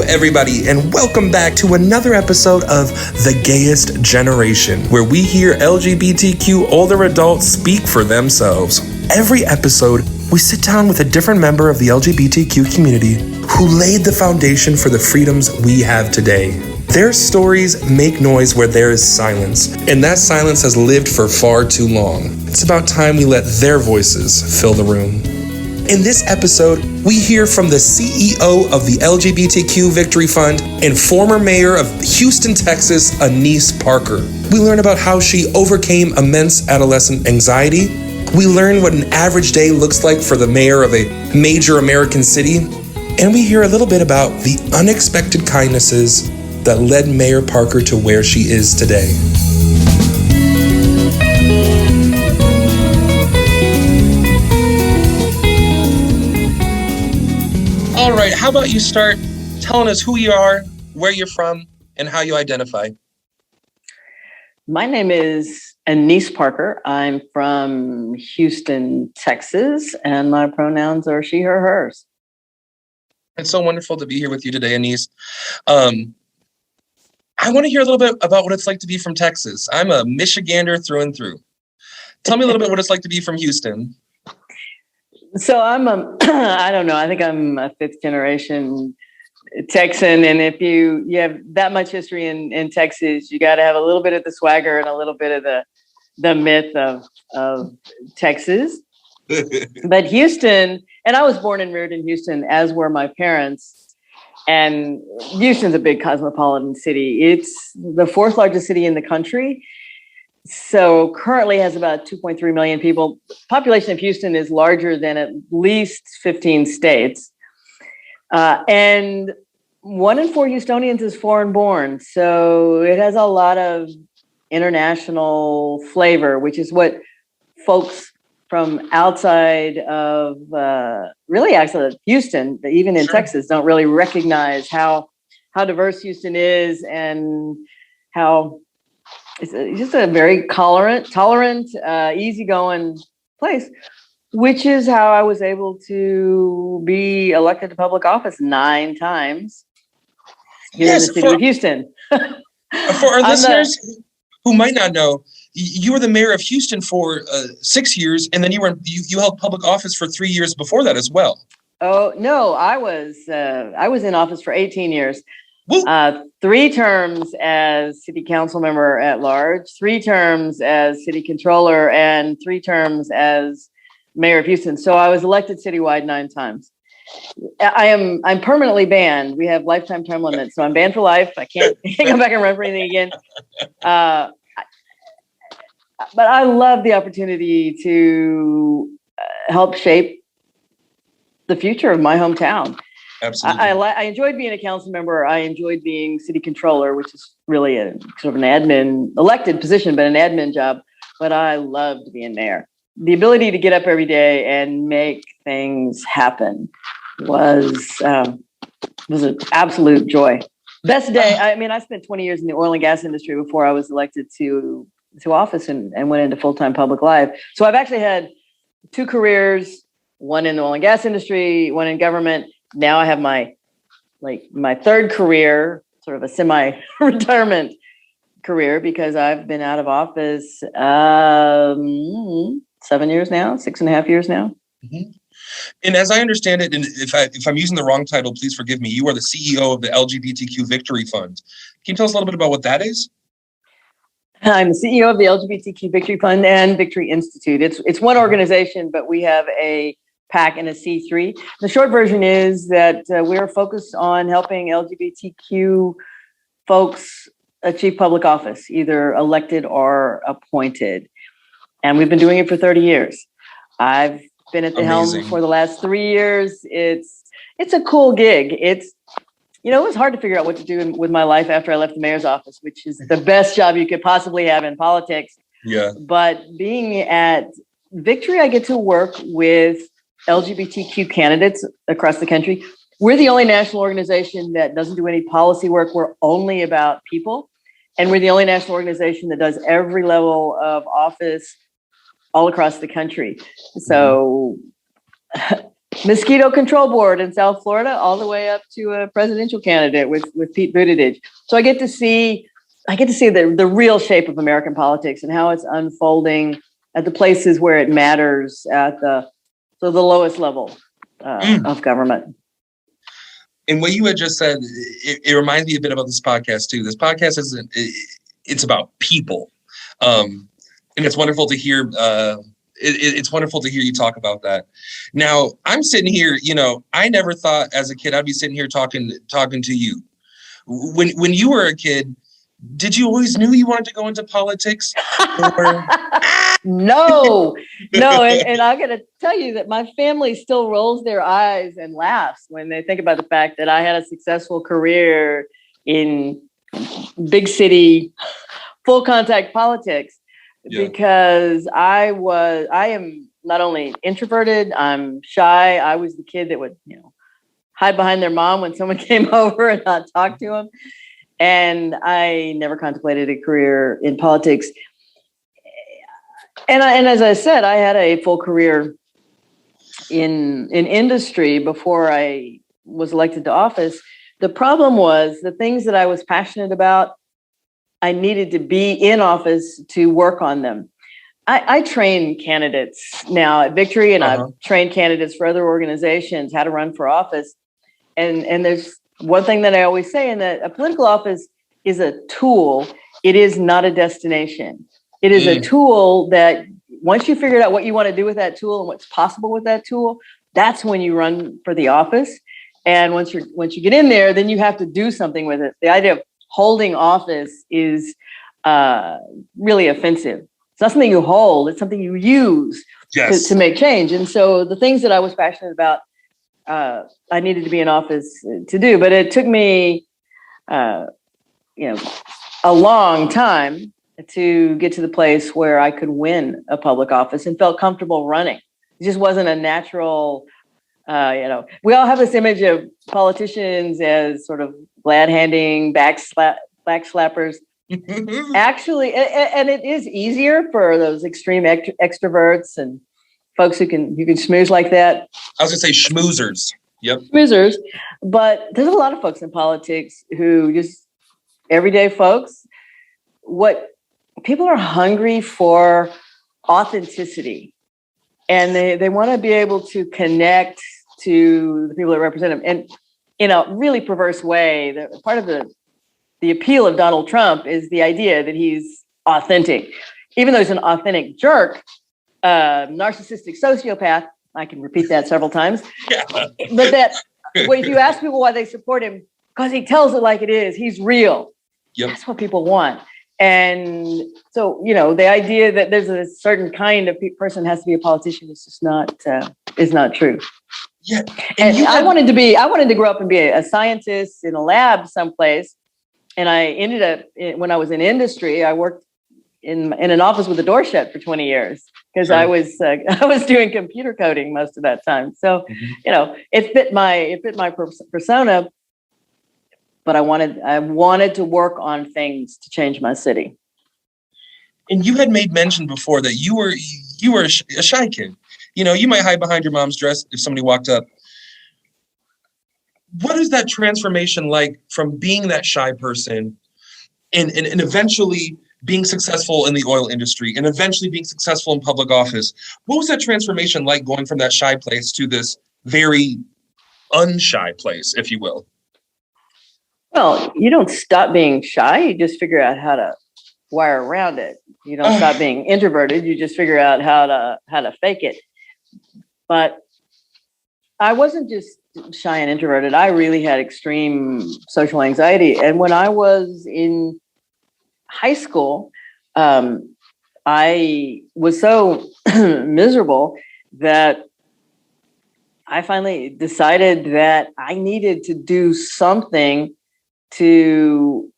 everybody, and welcome back to another episode of The Gayest Generation, where we hear LGBTQ older adults speak for themselves. Every episode, we sit down with a different member of the LGBTQ community who laid the foundation for the freedoms we have today. Their stories make noise where there is silence, and that silence has lived for far too long. It's about time we let their voices fill the room. In this episode, we hear from the CEO of the LGBTQ Victory Fund and former mayor of Houston, Texas, Annise Parker. We learn about how she overcame immense adolescent anxiety. We learn what an average day looks like for the mayor of a major American city. And we hear a little bit about the unexpected kindnesses that led Mayor Parker to where she is today. All right, how about you start telling us who you are, where you're from, and how you identify? My name is Annise Parker. I'm from Houston, Texas, and my pronouns are she, her, hers. It's so wonderful to be here with you today, Annise. I want to hear a little bit about what it's like to be from Texas. I'm a Michigander through and through. Tell me a little bit what it's like to be from Houston. So I don't know, I think I'm a fifth generation Texan. And if you have that much history in Texas, you got to have a little bit of the swagger and a little bit of the myth of Texas. But Houston, and I was born and reared in Houston, as were my parents. And Houston's a big cosmopolitan city. It's the fourth largest city in the country. So currently has about 2.3 million people. Population of Houston is larger than at least 15 states. And 1 in 4 Houstonians is foreign born. So it has a lot of international flavor, which is what folks from outside of really outside of Houston, even in Texas, don't really recognize how diverse Houston is and how it's just a very tolerant, easygoing place, which is how I was able to be elected to public office 9 times here in the city of Houston. For our listeners who might not know, you were the mayor of Houston for 6 years, and then you held public office for 3 years before that as well. Oh no, I was in office for 18 years. 3 terms as city council member at large, 3 terms as city controller, and 3 terms as mayor of Houston. So I was elected citywide 9 times. I'm permanently banned. We have lifetime term limits, so I'm banned for life. I can't go back and run for anything again. But I love the opportunity to help shape the future of my hometown. Absolutely. I enjoyed being a council member. I enjoyed being city controller, which is really a sort of an admin elected position, but an admin job. But I loved being mayor. The ability to get up every day and make things happen was an absolute joy. Best day. I mean, I spent 20 years in the oil and gas industry before I was elected to office and went into full-time public life. So I've actually had 2 careers, one in the oil and gas industry, one in government. Now I have my 3rd career, sort of a semi-retirement career, because I've been out of office 7 years now, 6.5 years now. Mm-hmm. And as I understand it, and if I'm using the wrong title, please forgive me, you are the CEO of the LGBTQ Victory Fund. Can you tell us a little bit about what that is? I'm the CEO of the LGBTQ Victory Fund and Victory Institute. It's one organization, but we have a PAC and a C3. The short version is that we're focused on helping LGBTQ folks achieve public office, either elected or appointed. And we've been doing it for 30 years. I've been at the helm for the last 3 years. It's a cool gig. It was hard to figure out what to do with my life after I left the mayor's office, which is the best job you could possibly have in politics. Yeah. But being at Victory, I get to work with LGBTQ candidates across the country. We're the only national organization that doesn't do any policy work. We're only about people. And we're the only national organization that does every level of office all across the country. So mosquito control board in South Florida, all the way up to a presidential candidate with Pete Buttigieg. So I get to see the real shape of American politics and how it's unfolding at the places where it matters, at the lowest level of government. And what you had just said, it reminds me a bit about this podcast too. This podcast it's about people, and it's wonderful to hear. It's wonderful to hear you talk about that. Now, I'm sitting here, I never thought as a kid I'd be sitting here talking to you. When you were a kid, did you always knew you wanted to go into politics? No. And I got to tell you that my family still rolls their eyes and laughs when they think about the fact that I had a successful career in big city, full contact politics. Yeah. Because I am not only introverted, I'm shy. I was the kid that would, hide behind their mom when someone came over and not talk to them. And I never contemplated a career in politics. And as I said, I had a full career in industry before I was elected to office. The problem was the things that I was passionate about, I needed to be in office to work on them. I train candidates now at Victory, and I've trained candidates for other organizations how to run for office. And there's one thing that I always say, in that a political office is a tool. It is not a destination. It is a tool that once you figured out what you want to do with that tool and what's possible with that tool, that's when you run for the office. And once you get in there, then you have to do something with it. The idea of holding office is really offensive. It's not something you hold, it's something you use to make change. And so the things that I was passionate about, I needed to be in office to do. But it took me, a long time to get to the place where I could win a public office and felt comfortable running. It just wasn't a natural, we all have this image of politicians as sort of glad-handing, back slappers. Actually, and it is easier for those extreme extroverts and folks who can schmooze like that. I was going to say schmoozers. Yep. Schmoozers. But there's a lot of folks in politics who just everyday folks. What people are hungry for authenticity, and they want to be able to connect to the people that represent them. And in a really perverse way, part of the appeal of Donald Trump is the idea that he's authentic, even though he's an authentic jerk, narcissistic sociopath. I can repeat that several times. Yeah. But if you ask people why they support him, because he tells it like it is, he's real. Yep. That's what people want. And so, the idea that there's a certain kind of person has to be a politician is just not true. Yeah. And I wanted to grow up and be a scientist in a lab someplace. And I ended up, when I was in industry, I worked in an office with the door shut for 20 years because I was doing computer coding most of that time. So, it fit my persona. But I wanted to work on things to change my city. And you had made mention before that you were a shy kid. You might hide behind your mom's dress if somebody walked up. What is that transformation like from being that shy person and eventually being successful in the oil industry and eventually being successful in public office? What was that transformation like, going from that shy place to this very unshy place, if you will? Well, you don't stop being shy. You just figure out how to wire around it. You don't stop being introverted. You just figure out how to fake it. But I wasn't just shy and introverted. I really had extreme social anxiety. And when I was in high school, I was so miserable that I finally decided that I needed to do something to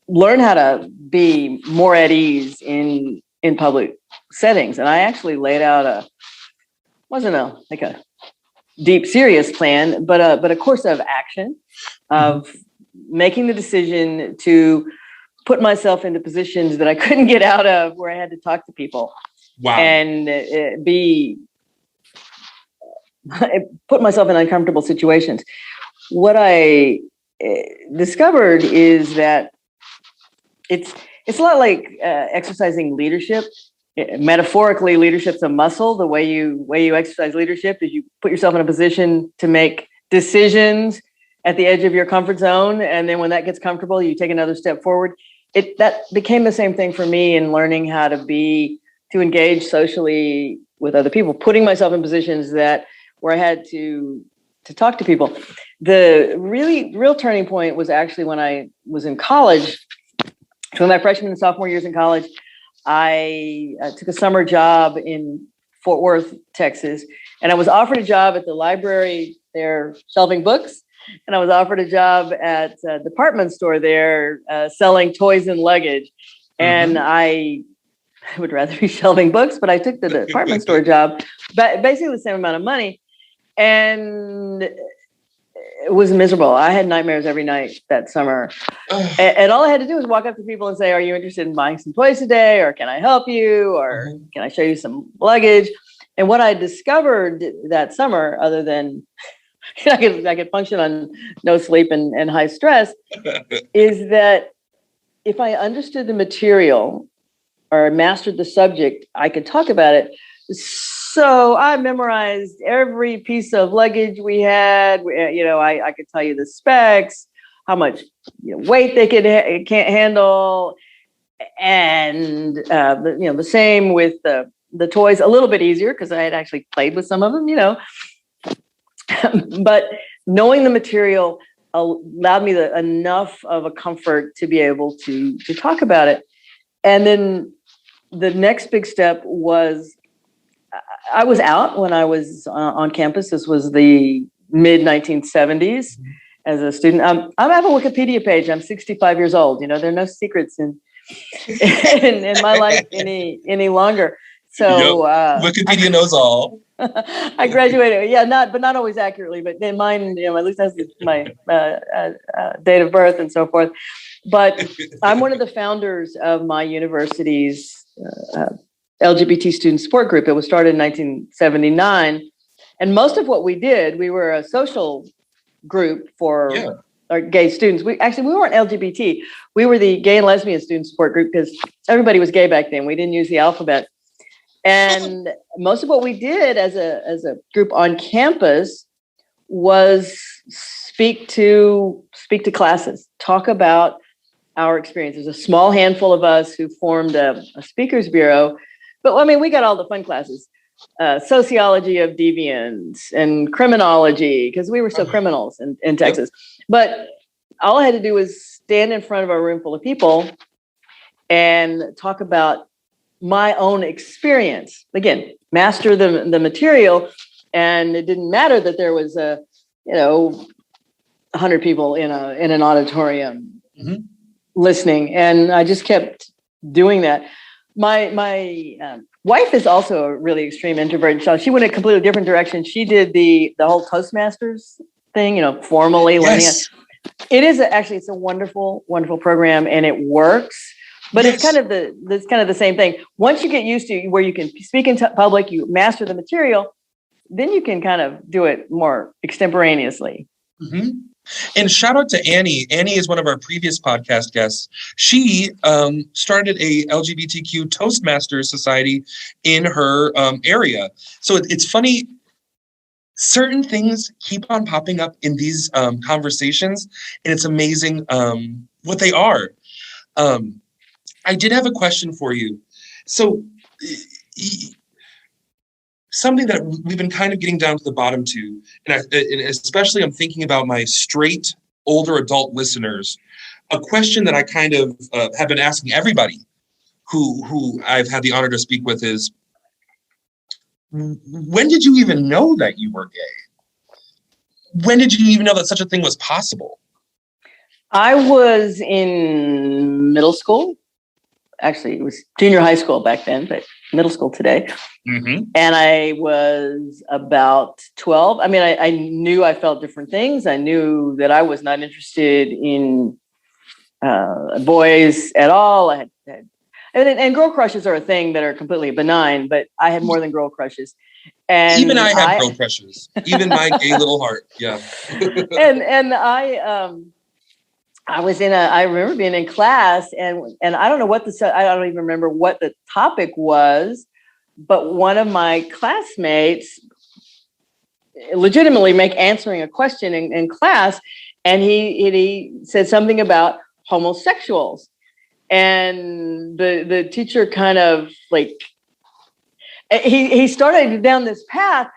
learn how to be more at ease in public settings. And I actually laid out wasn't a deep, serious plan, but a course of action of making the decision to put myself into positions that I couldn't get out of, where I had to talk to people. Wow. And be put myself in uncomfortable situations. What I discovered is that it's a lot like exercising leadership. Metaphorically, leadership's a muscle. The way you exercise leadership is you put yourself in a position to make decisions at the edge of your comfort zone, and then when that gets comfortable, you take another step forward. That became the same thing for me in learning how to engage socially with other people, putting myself in positions where I had to talk to people. The real turning point was actually when I was in college. So my freshman and sophomore years in college, I took a summer job in Fort Worth, Texas, and I was offered a job at the library there shelving books, and I was offered a job at a department store there selling toys and luggage. And I would rather be shelving books, but I took the department store job, but basically the same amount of money. And it was miserable. I had nightmares every night that summer. And all I had to do was walk up to people and say, are you interested in buying some toys today? Or can I help you? Or can I show you some luggage? And what I discovered that summer, other than I could function on no sleep and high stress, is that if I understood the material or mastered the subject, I could talk about it. So I memorized every piece of luggage we had. I could tell you the specs, how much weight they can't handle, and the same with the toys. A little bit easier because I had actually played with some of them, But knowing the material allowed me enough of a comfort to be able to talk about it. And then the next big step was I was out when I was on campus. This was the mid 1970s as a student. I have a Wikipedia page. I'm 65 years old. There are no secrets in my life any longer. So Wikipedia knows all. I graduated, not always accurately, but in mine, at least that's my date of birth and so forth. But I'm one of the founders of my university's LGBT student support group. It was started in 1979. And most of what we did, we were a social group for our gay students. We weren't LGBT. We were the gay and lesbian student support group because everybody was gay back then. We didn't use the alphabet. And most of what we did as a group on campus was speak to classes, talk about our experience. There's a small handful of us who formed a speakers bureau, but we got all the fun classes, sociology of deviance and criminology, because we were still criminals in Texas. But all I had to do was stand in front of a room full of people and talk about my own experience. Again, master the material, and it didn't matter that there was 100 people in an auditorium listening, and I just kept doing that. My wife is also a really extreme introvert, so she went a completely different direction. She did the whole Toastmasters thing, formally learning it. It is it's a wonderful, wonderful program, and it works. But it's kind of the same thing. Once you get used to where you can speak in public, you master the material, then you can kind of do it more extemporaneously. And shout out to Annie. Annie is one of our previous podcast guests. She started a LGBTQ Toastmasters society in her area. So it's funny. Certain things keep on popping up in these conversations, and it's amazing what they are. I did have a question for you. So something that we've been kind of getting down to the bottom to, and especially I'm thinking about my straight older adult listeners, a question that I kind of have been asking everybody who I've had the honor to speak with is, when did you even know that you were gay? When did you even know that such a thing was possible? I was in middle school. Actually, it was junior high school back then, but middle school today. And I was about 12. I knew I felt different things. I knew that I was not interested in boys at all. And girl crushes are a thing that are completely benign, but I had more than girl crushes. And even I have girl crushes, even my gay little heart. Yeah. and I remember being in class and I don't know I don't even remember what the topic was, but one of my classmates legitimately answering a question in class, and he said something about homosexuals, and the teacher kind of like he started down this path,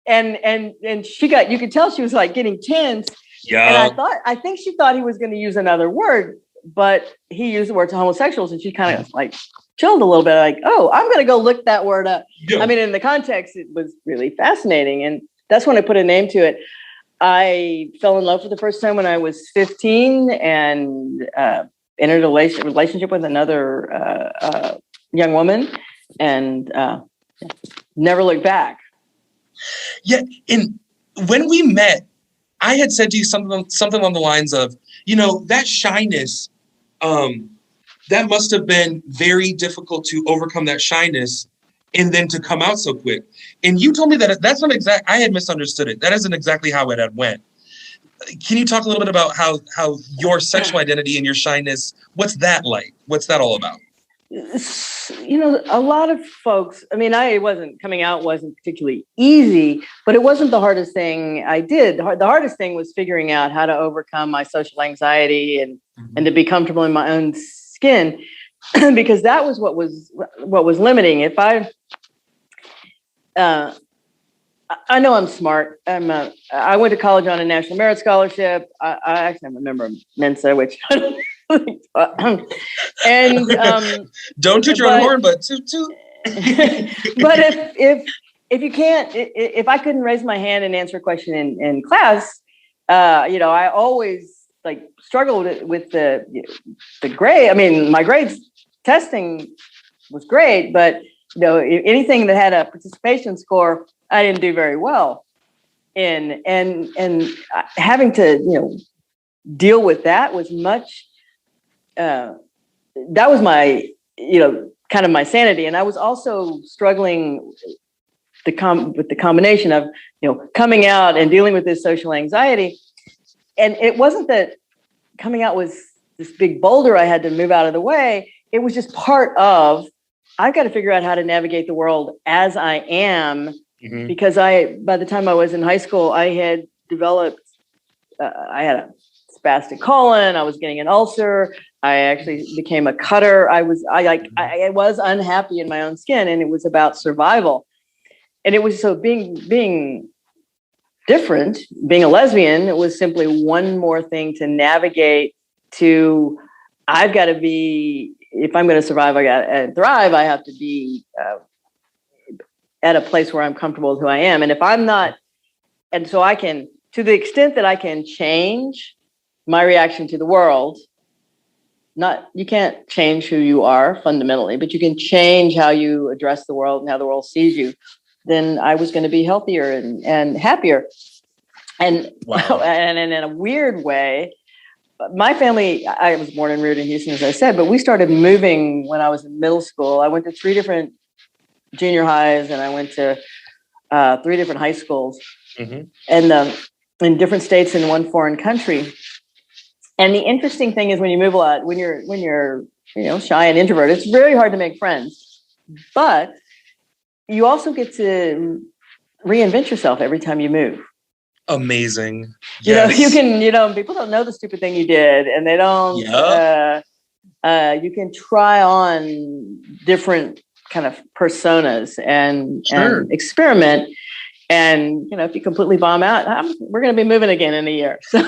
and you could tell she was like getting tense. Yeah. And I think she thought he was going to use another word, but he used the word to homosexuals, and she kind of like chilled a little bit, like, oh, I'm going to go look that word up. Yeah. I mean, in the context, it was really fascinating, and that's when I put a name to it. I fell in love for the first time when I was 15 and entered a relationship with another young woman, and never looked back. Yeah, and when we met, I had said to you something along the lines of, that shyness, that must have been very difficult to overcome that shyness and then to come out so quick. And you told me that that's not exact. I had misunderstood it. That isn't exactly how it had went. Can you talk a little bit about how your sexual identity and your shyness, what's that like? What's that all about? A lot of folks, I mean, coming out wasn't particularly easy, but it wasn't the hardest thing I did. The hardest thing was figuring out how to overcome my social anxiety and to be comfortable in my own skin, because that was what was limiting. If I know I'm smart. I went to college on a National Merit Scholarship. I actually have a member of Mensa, which and don't toot your own horn, but toot. But if you can't, if I couldn't raise my hand and answer a question in class, I always like struggled with the grade. I mean, my grades testing was great, but anything that had a participation score, I didn't do very well in, and having to deal with that was much. That was my kind of my sanity, and I was also struggling with the combination of coming out and dealing with this social anxiety. And it wasn't that coming out was this big boulder I had to move out of the way. It was just part of, I've got to figure out how to navigate the world as I am, because by the time I was in high school, I had developed, I had a spastic colon, I was getting an ulcer, I actually became a cutter. I was unhappy in my own skin, and it was about survival. And it was so being different, being a lesbian, it was simply one more thing to navigate to. I've got to be, if I'm going to survive, and thrive, I have to be at a place where I'm comfortable with who I am. And if I'm not, and so I can, to the extent that I can change my reaction to the world, you can't change who you are fundamentally, but you can change how you address the world and how the world sees you, then I was going to be healthier and happier. And, wow. And in a weird way, my family, I was born and reared in Houston, as I said, but we started moving when I was in middle school. I went to 3 different junior highs, and I went to 3 different high schools, and in different states in one foreign country. And the interesting thing is, when you move a lot, when you're shy and introverted, it's very hard to make friends. But you also get to reinvent yourself every time you move. Amazing. Yes. You can, people don't know the stupid thing you did, and they don't, you can try on different kind of personas and experiment. And, if you completely bomb out, we're going to be moving again in a year. So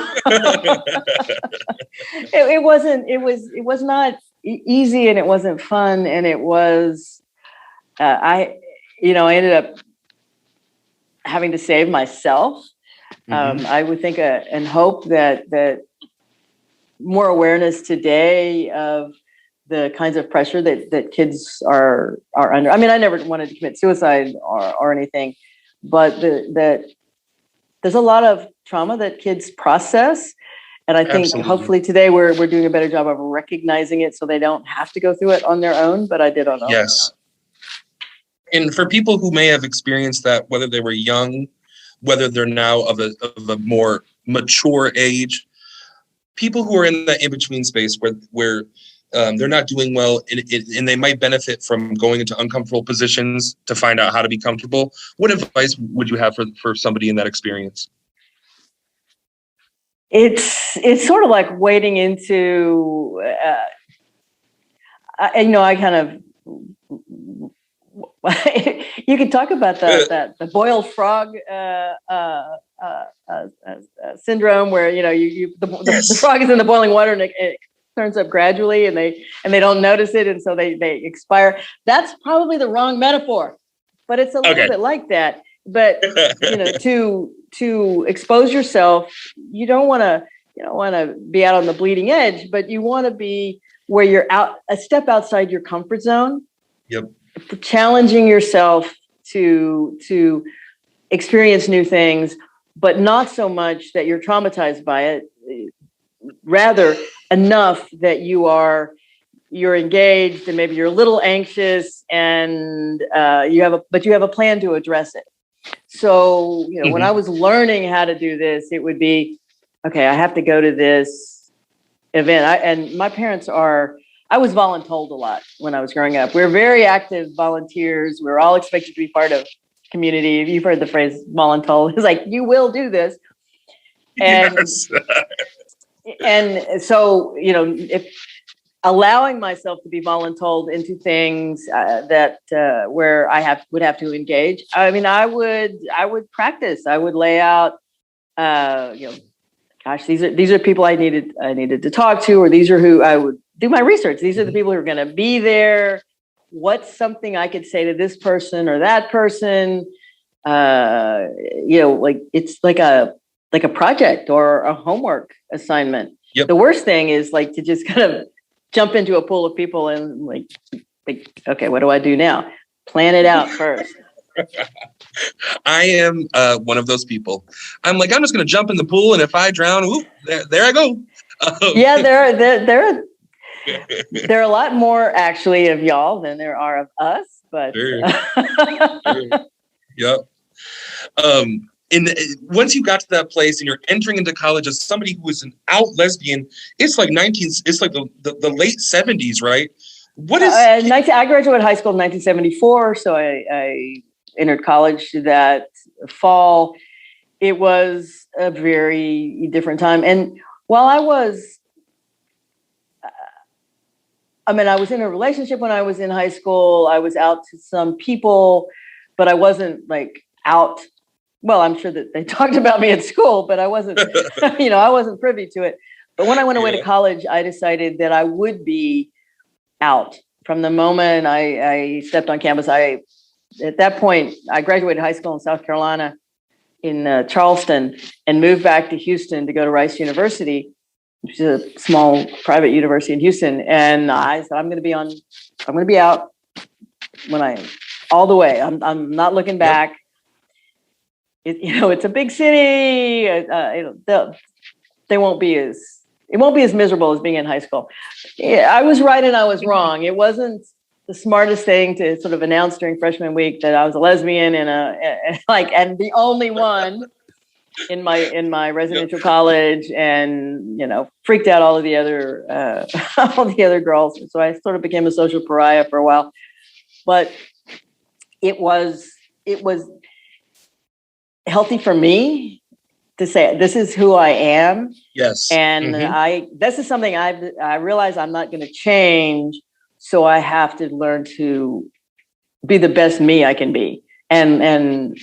it was not easy, and it wasn't fun. And it was, I ended up having to save myself. I would think and hope that more awareness today of the kinds of pressure that kids are under. I mean, I never wanted to commit suicide or anything, but that there's a lot of trauma that kids process, And I think Absolutely. hopefully today we're doing a better job of recognizing it so they don't have to go through it on their own, but I did on my own. Yes. And for people who may have experienced that, whether they were young, whether they're now of a more mature age, people who are in that in-between space where they're not doing well and they might benefit from going into uncomfortable positions to find out how to be comfortable, what advice would you have for somebody in that experience? It's sort of like wading into, I kind of, you could talk about the boiled frog syndrome, where the frog is in the boiling water and it turns up gradually, and they don't notice it, and so they expire. That's probably the wrong metaphor, but it's a little bit like that. But to expose yourself, you don't want to be out on the bleeding edge, but you want to be where you're out a step outside your comfort zone. Yep. Challenging yourself to experience new things, but not so much that you're traumatized by it, rather enough that you're engaged and maybe you're a little anxious, and you have a plan to address it. So, when I was learning how to do this, it would be, okay, I have to go to this event. And my parents I was voluntold a lot when I was growing up. We were very active volunteers. We were all expected to be part of community. If you've heard the phrase voluntold, it's like, you will do this. And, yes. And so, if allowing myself to be voluntold into things that where I would have to engage. I mean, I would practice. I would lay out, gosh, these are people I needed to talk to, or these are who I would do my research. These are the people who are going to be there. What's something I could say to this person or that person? Like it's like a project or a homework assignment. Yep. The worst thing is like to just kind of jump into a pool of people and like, okay, what do I do now? Plan it out first. I am one of those people. I'm like, I'm just going to jump in the pool, and if I drown, whoop, there I go. Yeah, there are a lot more actually of y'all than there are of us, but sure. Yep. And once you got to that place and you're entering into college as somebody who is an out lesbian, it's like the late 70s, right? What is? I graduated high school in 1974, so I entered college that fall. It was a very different time, and while I was in a relationship when I was in high school. I was out to some people, but I wasn't like out. Well, I'm sure that they talked about me at school, but I wasn't, I wasn't privy to it. But when I went away to college, I decided that I would be out from the moment I stepped on campus. At that point, I graduated high school in South Carolina in Charleston and moved back to Houston to go to Rice University, which is a small private university in Houston. And I said, I'm going to be out all the way. I'm not looking back. Yep. It's a big city. It won't be as miserable as being in high school. Yeah, I was right and I was wrong. It wasn't the smartest thing to sort of announce during freshman week that I was a lesbian and the only one in my residential college, and freaked out all the other girls. So I sort of became a social pariah for a while. But it was healthy for me to say, this is who I am. Yes. And this is something I realize I'm not going to change. So I have to learn to be the best me I can be and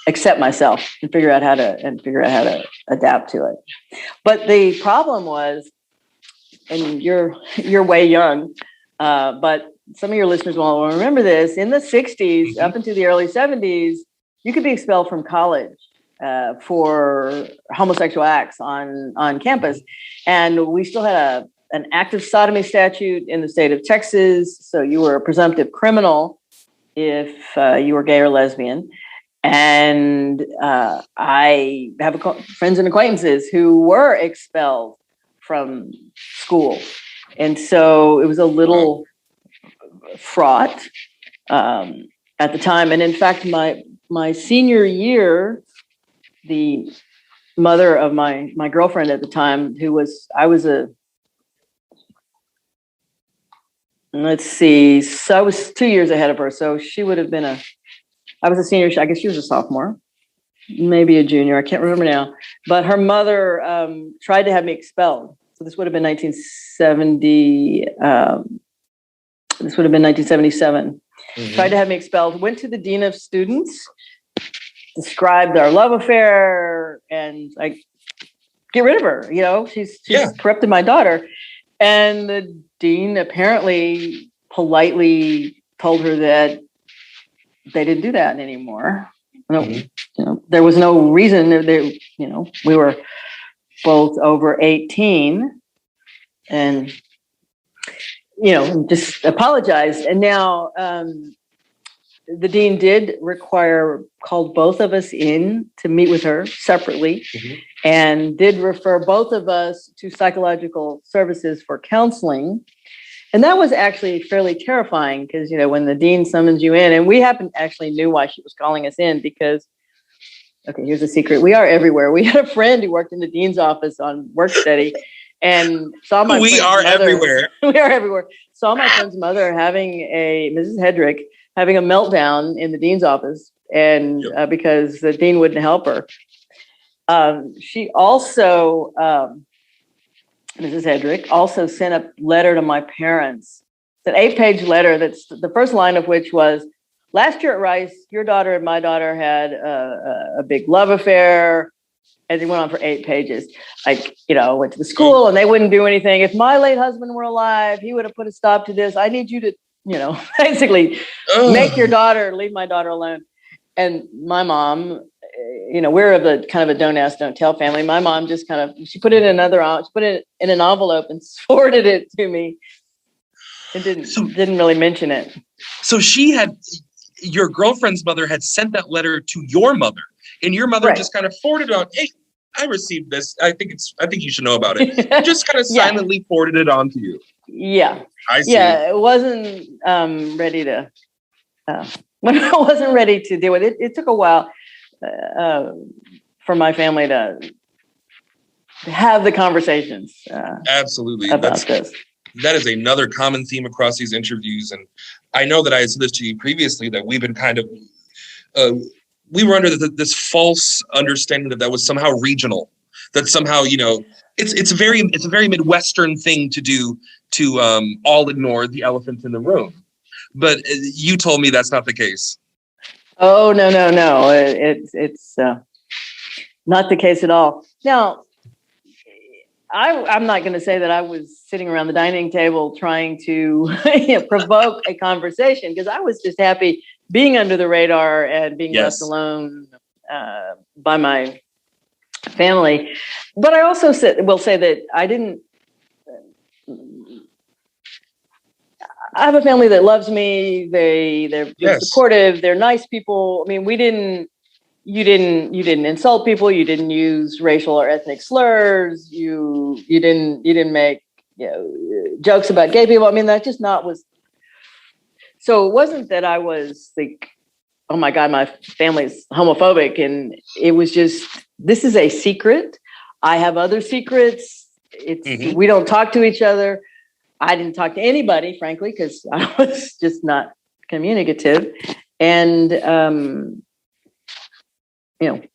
accept myself and figure out how to adapt to it. But the problem was, and you're way young, but some of your listeners will remember this, in the 60s up into the early 70s, you could be expelled from college for homosexual acts on campus. And we still had an active sodomy statute in the state of Texas. So you were a presumptive criminal if you were gay or lesbian. And I have friends and acquaintances who were expelled from school. And so it was a little fraught at the time. And in fact, my senior year, the mother of my girlfriend at the time, so I was 2 years ahead of her. So she would have been I was a senior. I guess she was a sophomore, maybe a junior. I can't remember now. But her mother tried to have me expelled. So this would have been 1970. This would have been 1977. Mm-hmm. Tried to have me expelled. Went to the dean of students, described our love affair, and like, get rid of her. You know, she's corrupted my daughter. And the dean apparently politely told her that they didn't do that anymore. Mm-hmm. You know, there was no reason. We were both over 18, and just apologized. And now the dean called both of us in to meet with her separately, mm-hmm. and did refer both of us to psychological services for counseling. And that was actually fairly terrifying because, when the dean summons you in, and we actually knew why she was calling us in because, okay, here's a secret. We are everywhere. We had a friend who worked in the dean's office on work study and saw my We are mother, everywhere. We are everywhere. Saw my friend's mother Mrs. Hedrick, having a meltdown in the dean's office, and because the dean wouldn't help her. She also, Mrs. Hedrick, also sent a letter to my parents. It's an 8-page letter that's the first line of which was, "Last year at Rice, your daughter and my daughter had a big love affair." And it went on for 8 pages. Like, went to the school and they wouldn't do anything. If my late husband were alive, he would have put a stop to this. I need you to, basically make your daughter, leave my daughter alone. And my mom, we're of the kind of a don't ask, don't tell family. My mom just she put it in in an envelope and forwarded it to me. It didn't really mention it. So your girlfriend's mother had sent that letter to your mother, and your mother just kind of forwarded it on. Hey, I received this. I think you should know about it. Just kind of silently forwarded it on to you. Yeah. I see. Yeah, it wasn't ready to. When I wasn't ready to deal with it, it took a while for my family to have the conversations. Absolutely. About this. That is another common theme across these interviews. And I know that I said this to you previously, that we've been kind of, we were under this false understanding that was somehow regional, that somehow, it's a very Midwestern thing to do to all ignore the elephant in the room. But you told me that's not the case. Oh, no. It's not the case at all. Now, I'm not going to say that I was sitting around the dining table trying to provoke a conversation, because I was just happy being under the radar and being left alone by my family. But I also will say that I have a family that loves me. They're supportive. They're nice people. I mean, you didn't insult people. You didn't use racial or ethnic slurs. You didn't make jokes about gay people. I mean, that just was. So it wasn't that I was like, oh my God, my family's homophobic, and it was just, this is a secret. I have other secrets. We don't talk to each other. I didn't talk to anybody, frankly, because I was just not communicative, and it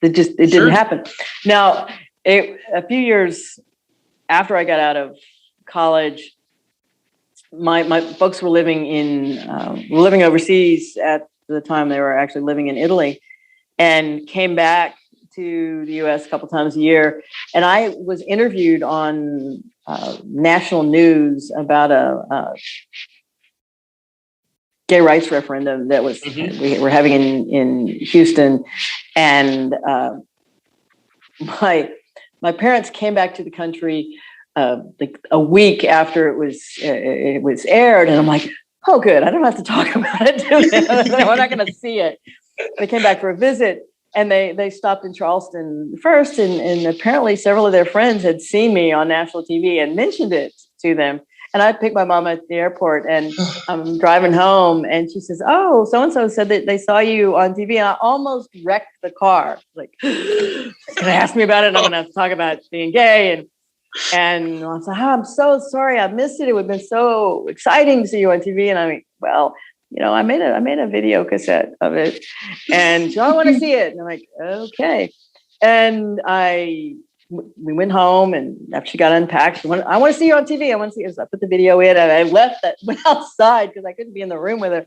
didn't happen. Now, a few years after I got out of college, my folks were living overseas at the time. They were actually living in Italy, and came back to the U.S. a couple times a year. And I was interviewed on national news about a gay rights referendum that was we were having in Houston, and my parents came back to the country like a week after it was aired, and I'm like, oh, good, I don't have to talk about it. We're not going to see it. They came back for a visit, And they stopped in Charleston first, and apparently several of their friends had seen me on national TV and mentioned it to them. And I picked my mom at the airport, and I'm driving home, and she says, "Oh, so-and-so said that they saw you on TV." And I almost wrecked the car. Like, gonna ask me about it, and I'm gonna have to talk about being gay. And I was like, "Oh, I'm so sorry, I missed it. It would have been so exciting to see you on TV." And I mean, well, I made a video cassette of it, and I want to see it. And I'm like, okay. And we went home, and after she got unpacked, she went, "I want to see you on TV. I want to see you." So I put the video in, and I went outside because I couldn't be in the room with her.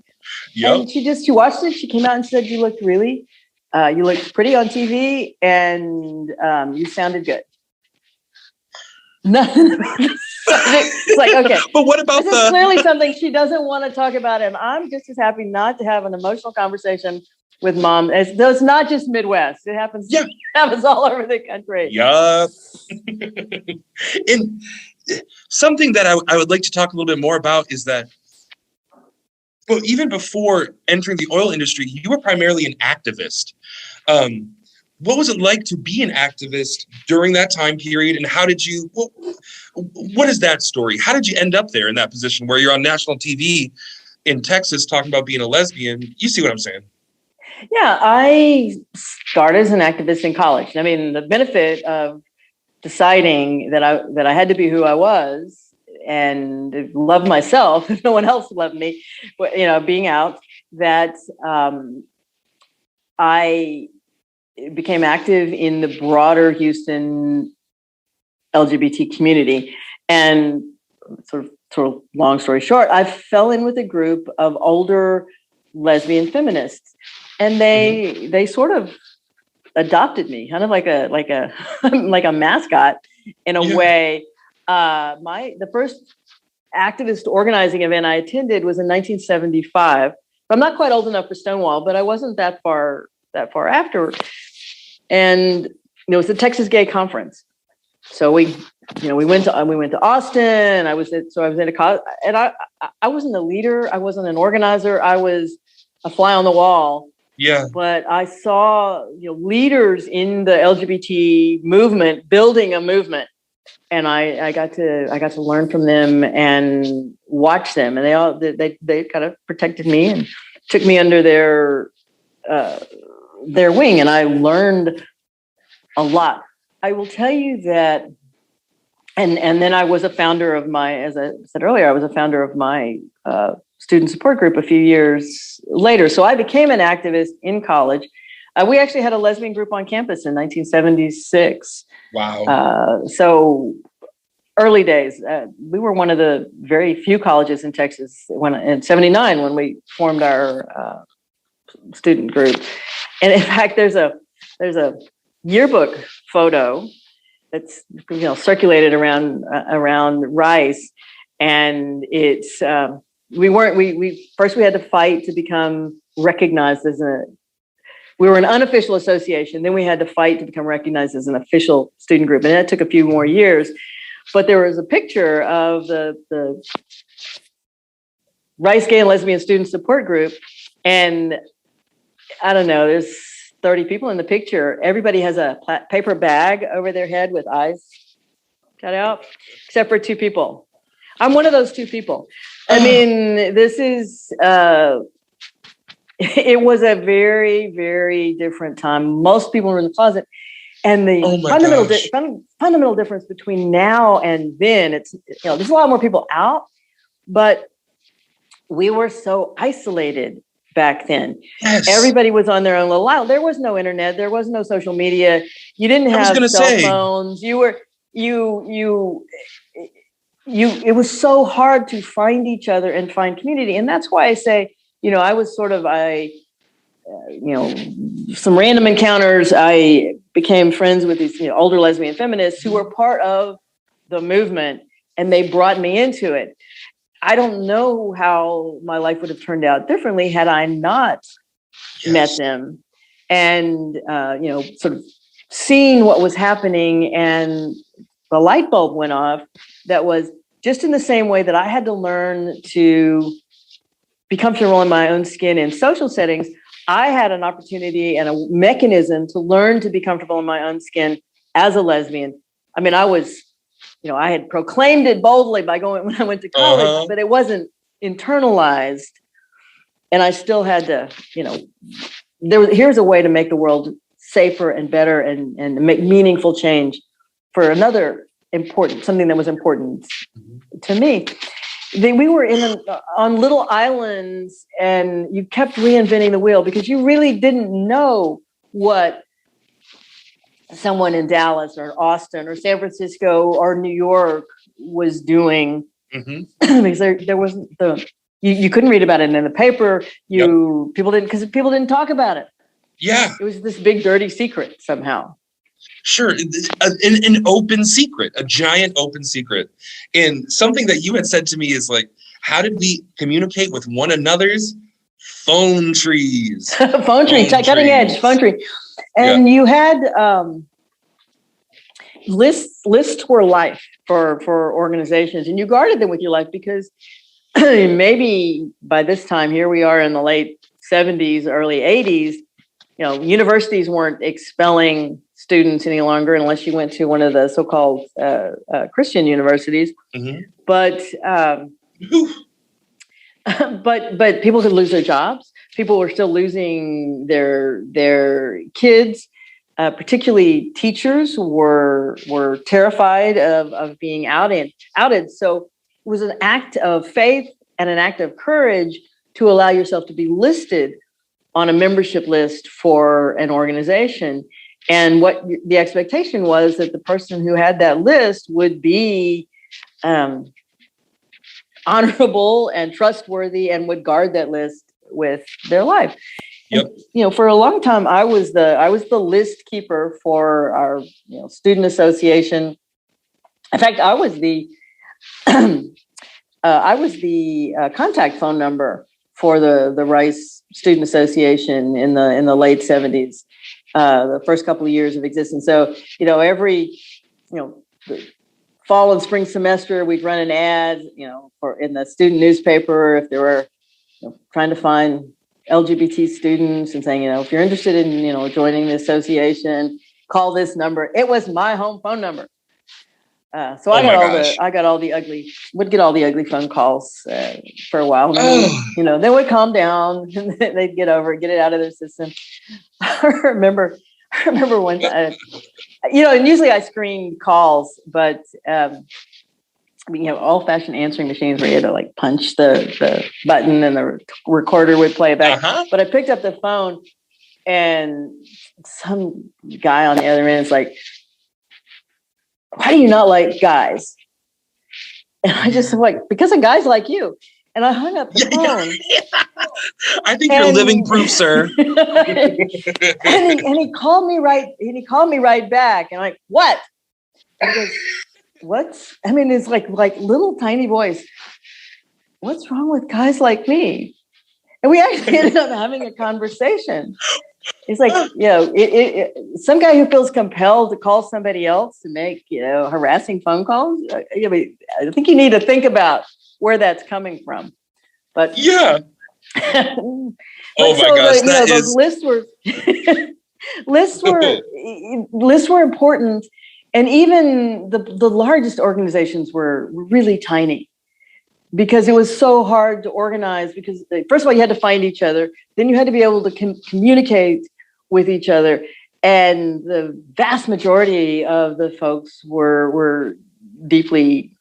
Yep. And she watched it. She came out and said, "You looked pretty on TV, and you sounded good." Nothing about this subject. It's like, okay. But what about this is clearly something she doesn't want to talk about, and I'm just as happy not to have an emotional conversation with mom. It's not just Midwest. It happens. Yeah. It happens all over the country. Yeah. And something that I would like to talk a little bit more about is that, well, even before entering the oil industry, you were primarily an activist. What was it like to be an activist during that time period? And how did you, what is that story? How did you end up there in that position where you're on national TV in Texas talking about being a lesbian? You see what I'm saying? Yeah, I started as an activist in college. I mean, the benefit of deciding that I had to be who I was and love myself if no one else loved me, being out, that I became active in the broader Houston LGBT community. And sort of long story short, I fell in with a group of older lesbian feminists, and they sort of adopted me, kind of like a like a mascot in a way. The first activist organizing event I attended was in 1975. I'm not quite old enough for Stonewall, but I wasn't that far after. And it was the Texas Gay Conference. So we went to Austin. I was in a college, and I wasn't a leader. I wasn't an organizer. I was a fly on the wall. Yeah. But I saw leaders in the LGBT movement building a movement, and I got to learn from them and watch them, and they kind of protected me and took me under their wing, and I learned a lot. I will tell you that, and then I was a founder of as I said earlier, I was a founder of my student support group a few years later. So I became an activist in college. We actually had a lesbian group on campus in 1976. Wow. So early days, we were one of the very few colleges in Texas in 79 when we formed our student group. And in fact, there's a yearbook photo that's circulated around Rice, and it's we had to fight to become recognized as we were an unofficial association. Then we had to fight to become recognized as an official student group, and that took a few more years. But there was a picture of the Rice Gay and Lesbian Student Support Group, and I don't know, there's 30 people in the picture. Everybody has a paper bag over their head with eyes cut out, except for two people. I'm one of those two people. I mean, this is, it was a very, very different time. Most people were in the closet. And the fundamental difference between now and then, it's, there's a lot more people out, but we were so isolated back then. Yes. Everybody was on their own little island. There was no internet. There was no social media. You didn't have cell phones. It was so hard to find each other and find community. And that's why I say, I was some random encounters. I became friends with these older lesbian feminists who were part of the movement, and they brought me into it. I don't know how my life would have turned out differently had I not met them and, sort of seen what was happening, and the light bulb went off. That was just in the same way that I had to learn to be comfortable in my own skin in social settings. I had an opportunity and a mechanism to learn to be comfortable in my own skin as a lesbian. I mean, I was, I had proclaimed it boldly when I went to college, but it wasn't internalized. And I still had to, here's a way to make the world safer and better and make meaningful change for something that was important to me. We were on little islands, and you kept reinventing the wheel because you really didn't know what someone in Dallas or Austin or San Francisco or New York was doing, because there wasn't you couldn't read about it in the paper. People didn't talk about it. Yeah, it was this big dirty secret somehow. Sure, an open secret, a giant open secret. And something that you had said to me is like, how did we communicate with one another's phone trees? phone tree, cutting edge phone tree. And you had lists were life for organizations, and you guarded them with your life because maybe by this time, here we are in the late 70s, early 80s, universities weren't expelling students any longer unless you went to one of the so-called Christian universities. But people could lose their jobs. People were still losing their kids. Particularly teachers were terrified of being outed. So it was an act of faith and an act of courage to allow yourself to be listed on a membership list for an organization. And what the expectation was that the person who had that list would be honorable and trustworthy and would guard that list with their life. Yep. And, for a long time, I was the list keeper for our student association. In fact, I was the contact phone number for the Rice Student Association in the late 70s, the first couple of years of existence. So every the fall and spring semester, we'd run an ad in the student newspaper if there were trying to find LGBT students and saying, if you're interested in, joining the association, call this number. It was my home phone number. So I got all the ugly phone calls for a while. And they would calm down and they'd get over it, get it out of their system. I remember one time, and usually I screen calls, but we have old-fashioned answering machines where you had to like punch the button and the recorder would play it back. But I picked up the phone and some guy on the other end is like, "Why do you not like guys?" And I just like, "Because of guys like you." And I hung up the phone. I think you're living proof, sir. and he called me right back. And I'm like, "What?" He goes, "What's?" I mean, it's like little tiny voice. "What's wrong with guys like me?" And we actually ended up having a conversation. It's like, some guy who feels compelled to call somebody else to make, harassing phone calls. I think you need to think about where that's coming from. But yeah. Oh my gosh, those lists were lists were important, and even the largest organizations were really tiny because it was so hard to organize. Because first of all, you had to find each other, then you had to be able to communicate with each other, and the vast majority of the folks were deeply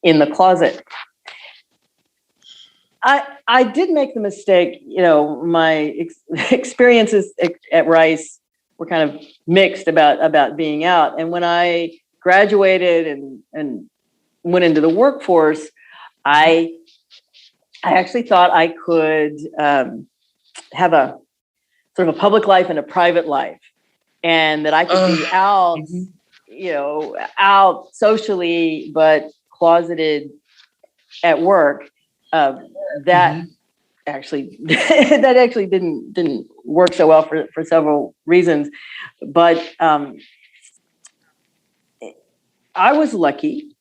in the closet. I did make the mistake, my experiences at Rice were kind of mixed about being out. And when I graduated and went into the workforce, I actually thought I could have a sort of a public life and a private life, and that I could be out, out socially, but closeted at work. That actually didn't work so well for several reasons, but I was lucky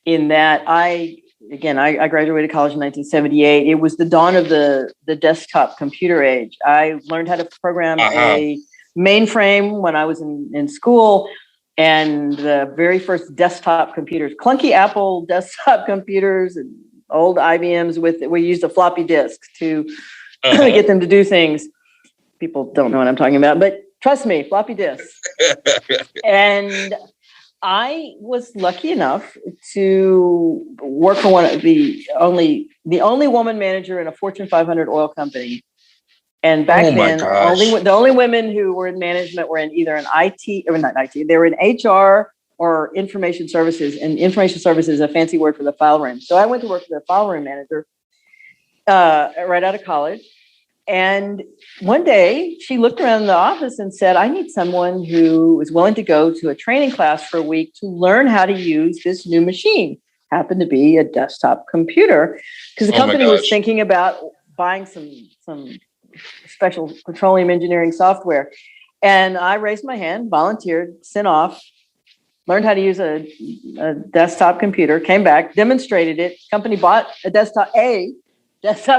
in that I again, I graduated college in 1978. It was the dawn of the desktop computer age. I learned how to program a mainframe when I was in school, and the very first desktop computers, clunky Apple desktop computers and old IBMs we used a floppy disk to get them to do things. People don't know what I'm talking about, but trust me, floppy disks. And I was lucky enough to work for one of the only woman manager in a Fortune 500 oil company. And back then, the only women who were in management were in either an IT or not IT. They were in HR or information services. And information services is a fancy word for the file room. So I went to work for the file room manager right out of college. And one day she looked around the office and said, I need someone who is willing to go to a training class for a week to learn how to use this new machine. Happened to be a desktop computer, because the company was thinking about buying some special petroleum engineering software. And I raised my hand, volunteered, sent off, learned how to use a desktop computer, came back, demonstrated it. Company bought a desktop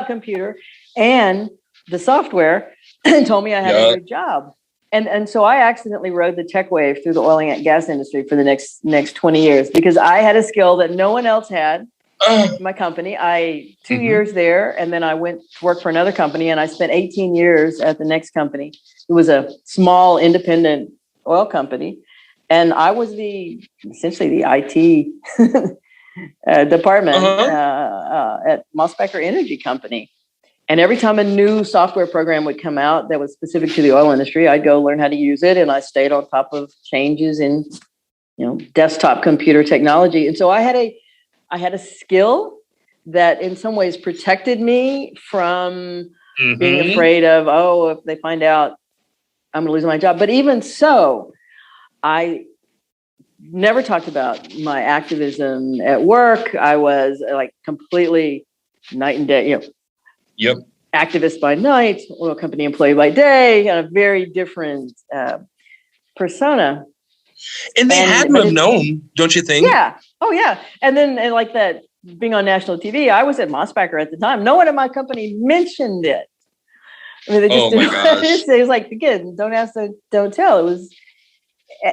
computer and the software and told me I had a good job. And so I accidentally rode the tech wave through the oil and gas industry for the next 20 years, because I had a skill that no one else had. My company, 2 years there, and then I went to work for another company, and I spent 18 years at the next company. It was a small independent oil company, and I was essentially the IT department at Becker Energy Company. And every time a new software program would come out that was specific to the oil industry, I'd go learn how to use it, and I stayed on top of changes in, desktop computer technology. And so I had a skill that in some ways protected me from being afraid of, if they find out, I'm going to lose my job. But even so, I never talked about my activism at work. I was like completely night and day, activist by night, oil company employee by day, and a very different persona. And they had to have known, don't you think? Yeah. Oh, yeah. And then like that, being on national TV, I was at Becker at the time. No one in my company mentioned it. I mean, they just my gosh. It was like, again, don't ask, don't tell. It was,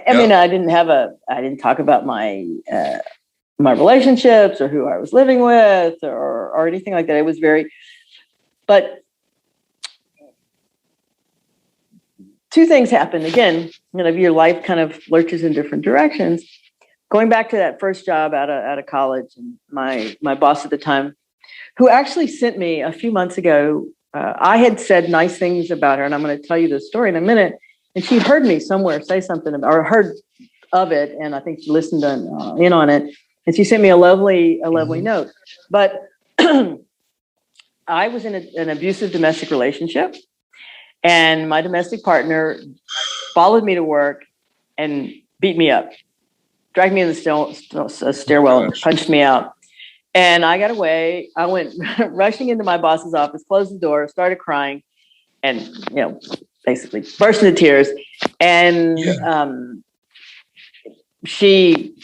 I mean, I didn't talk about my relationships or who I was living with or anything like that. It was but two things happened. Again, your life kind of lurches in different directions. Going back to that first job out of college, and my boss at the time, who actually sent me a few months ago, I had said nice things about her, and I'm going to tell you the story in a minute. And she heard me somewhere say something about, or heard of it, and I think she listened in on it. And she sent me a lovely note. But I was in an abusive domestic relationship, and my domestic partner followed me to work and beat me up, dragged me in the stairwell and punched me out. And I got away. I went rushing into my boss's office, closed the door, started crying, and basically burst into tears. And she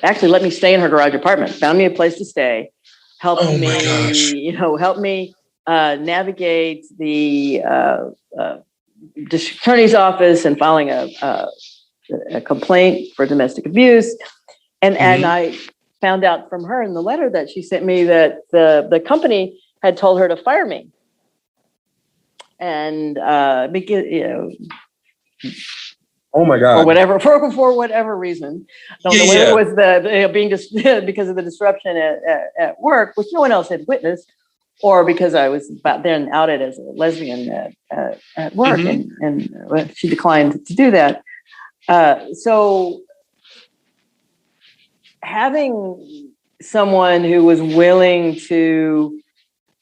actually let me stay in her garage apartment, found me a place to stay, helped me navigate the district attorney's office and filing a complaint for domestic abuse. And I found out from her in the letter that she sent me that the company had told her to fire me. And because, oh my God, or whatever, for whatever reason, I don't know whether it was being because of the disruption at work, which no one else had witnessed, or because I was then outed as a lesbian at work, and she declined to do that. So having someone who was willing to,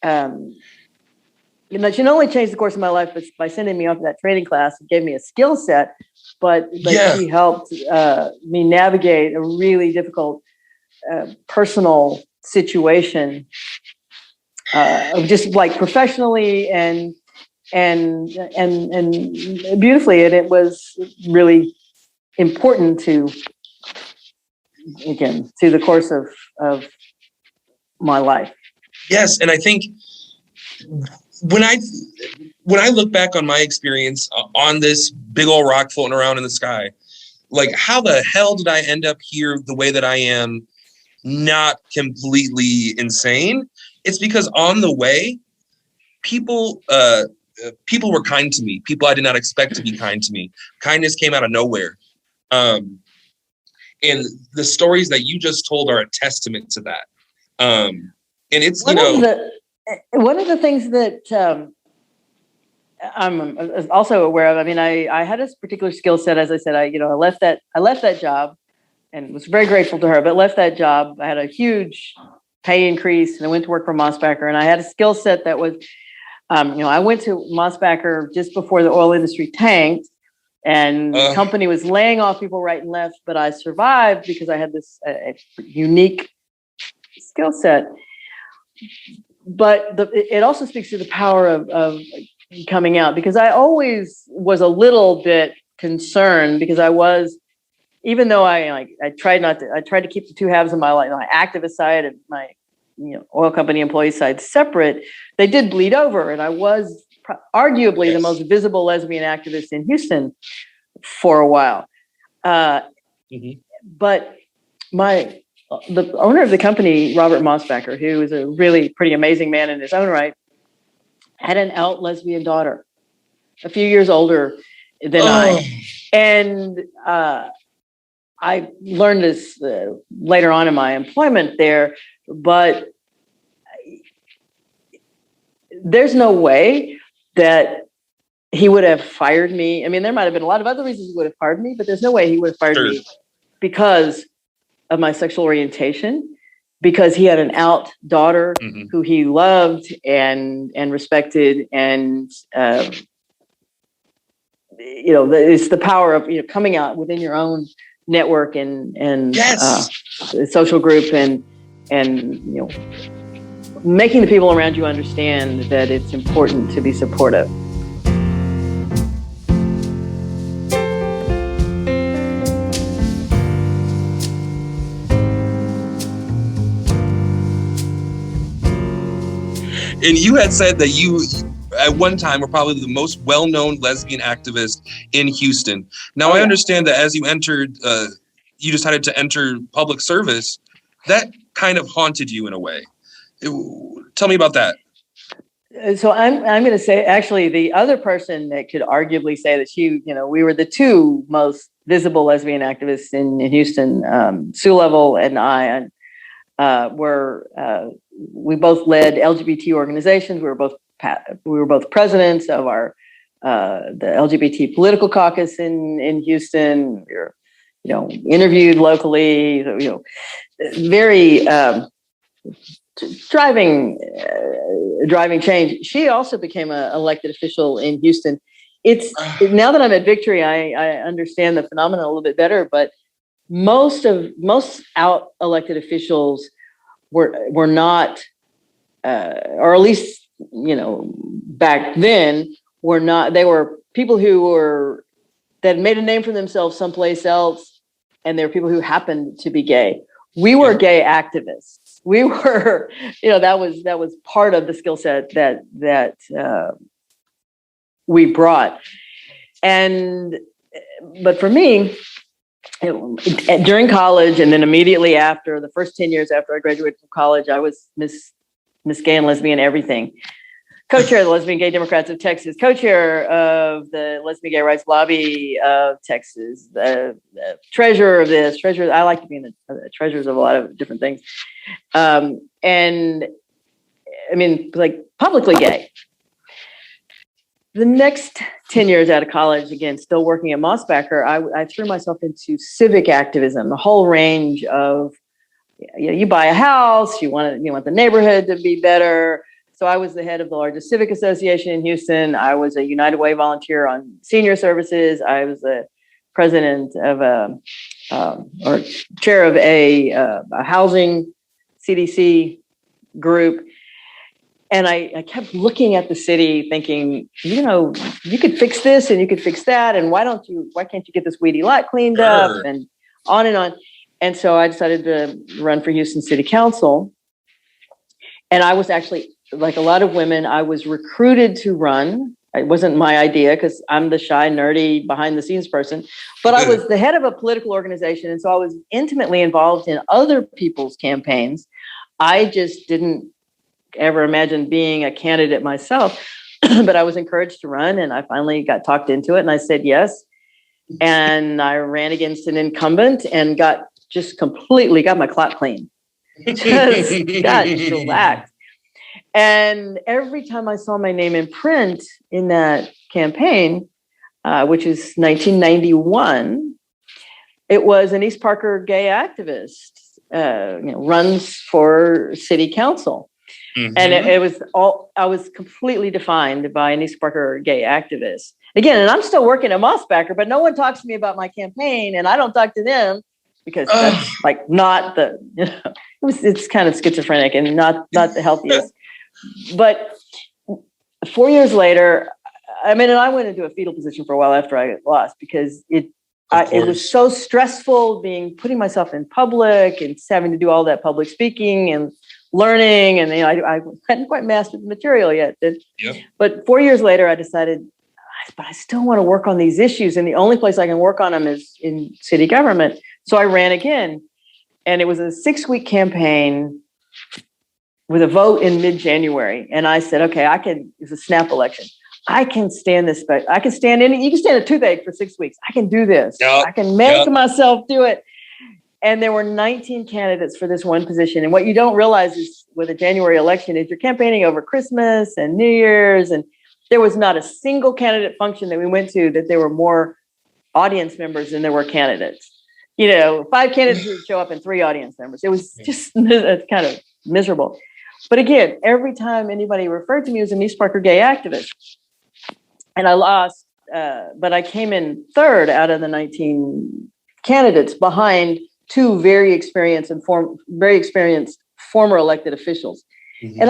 she not only changed the course of my life by sending me off to that training class and gave me a skill set, but she helped me navigate a really difficult personal situation, just like professionally and beautifully. And it was really important to again, through the course of my life. Yes, and I think when I look back on my experience on this big old rock floating around in the sky, like, how the hell did I end up here the way that I am, not completely insane? It's because on the way, people were kind to me. People I did not expect to be kind to me. Kindness came out of nowhere. And the stories that you just told are a testament to that. And it's, one of the things that I'm also aware of. I mean, I had this particular skill set. As I said, I left that job and was very grateful to her, but left that job. I had a huge pay increase and I went to work for Mosbacher, and I had a skill set that was, I went to Mosbacher just before the oil industry tanked, and the company was laying off people right and left, but I survived because I had this unique skill set. But it also speaks to the power of coming out, because I always was a little bit concerned, because I was, even though I tried to keep the two halves of my life, my activist side and my oil company employee side separate. They did bleed over, and I was arguably the most visible lesbian activist in Houston for a while. But the owner of the company, Robert Mosbacher, who is a really pretty amazing man in his own right, had an out lesbian daughter, a few years older than I. And I learned this later on in my employment there, but there's no way that he would have fired me. I mean, there might have been a lot of other reasons he would have fired me, but there's no way he would have fired me because of my sexual orientation, because he had an out daughter who he loved and respected. And, it's the power of, coming out within your own network and social group and making the people around you understand that it's important to be supportive. And you had said that you, at one time, were probably the most well-known lesbian activist in Houston. Now, I understand that as you entered, you decided to enter public service. That kind of haunted you in a way. Tell me about that. So I'm going to say, actually, the other person that could arguably say that we were the two most visible lesbian activists in Houston, Sue Level and I, we both led LGBT organizations. We were both presidents of the LGBT political caucus in Houston. We were, interviewed locally. Very driving change. She also became an elected official in Houston. It's now that I'm at Victory, I understand the phenomenon a little bit better. But most out elected officials were not, or at least back then were not. They were people that made a name for themselves someplace else, and they were people who happened to be gay. We were gay activists. We were, that was part of the skill set that we brought. But for me, during college and then immediately after, the first 10 years after I graduated from college, I was Miss Gay and Lesbian Everything. Co-chair of the Lesbian Gay Democrats of Texas, co-chair of the Lesbian Gay Rights Lobby of Texas, the treasurer of this, treasurer. I like to be in the treasurers of a lot of different things. And I mean, like, publicly gay. The next 10 years out of college, again, still working at Mosbacher, I threw myself into civic activism, the whole range of, you buy a house, you want the neighborhood to be better. So I was the head of the largest civic association in Houston. I was a United Way volunteer on senior services. I was the president of or chair of a housing CDC group. And I kept looking at the city thinking, you could fix this and you could fix that. And why can't you get this weedy lot cleaned up, and on and on. And so I decided to run for Houston City Council. And I was actually, like a lot of women, I was recruited to run. It wasn't my idea because I'm the shy, nerdy, behind the scenes person, but I was the head of a political organization. And so I was intimately involved in other people's campaigns. I just didn't ever imagine being a candidate myself, but I was encouraged to run, and I finally got talked into it, and I said yes. And I ran against an incumbent and got my clock clean. Just got shellacked. And every time I saw my name in print in that campaign, which is 1991, it was Annise Parker, gay activist, runs for city council. Mm-hmm. And it was all, I was completely defined by Annise Parker, gay activist. Again, and I'm still working at Mosbacher, but no one talks to me about my campaign, and I don't talk to them because that's like not the, it's kind of schizophrenic and not the healthiest. But 4 years later, and I went into a fetal position for a while after I lost because it was so stressful putting myself in public and having to do all that public speaking and learning. And I hadn't quite mastered the material yet. But 4 years later, I decided, but I still want to work on these issues. And the only place I can work on them is in city government. So I ran again. And it was a 6-week campaign with a vote in mid-January. And I said, okay, it's a snap election. I can stand this, but you can stand a toothache for 6 weeks. I can do this. Yep. I can make myself do it. And there were 19 candidates for this one position. And what you don't realize is with a January election is you're campaigning over Christmas and New Year's. And there was not a single candidate function that we went to that there were more audience members than there were candidates. 5 candidates would show up and 3 audience members. It was just kind of miserable. But again, every time anybody referred to me as a Annise Parker gay activist, and I lost, but I came in third out of the 19 candidates behind 2 very experienced former elected officials. Mm-hmm.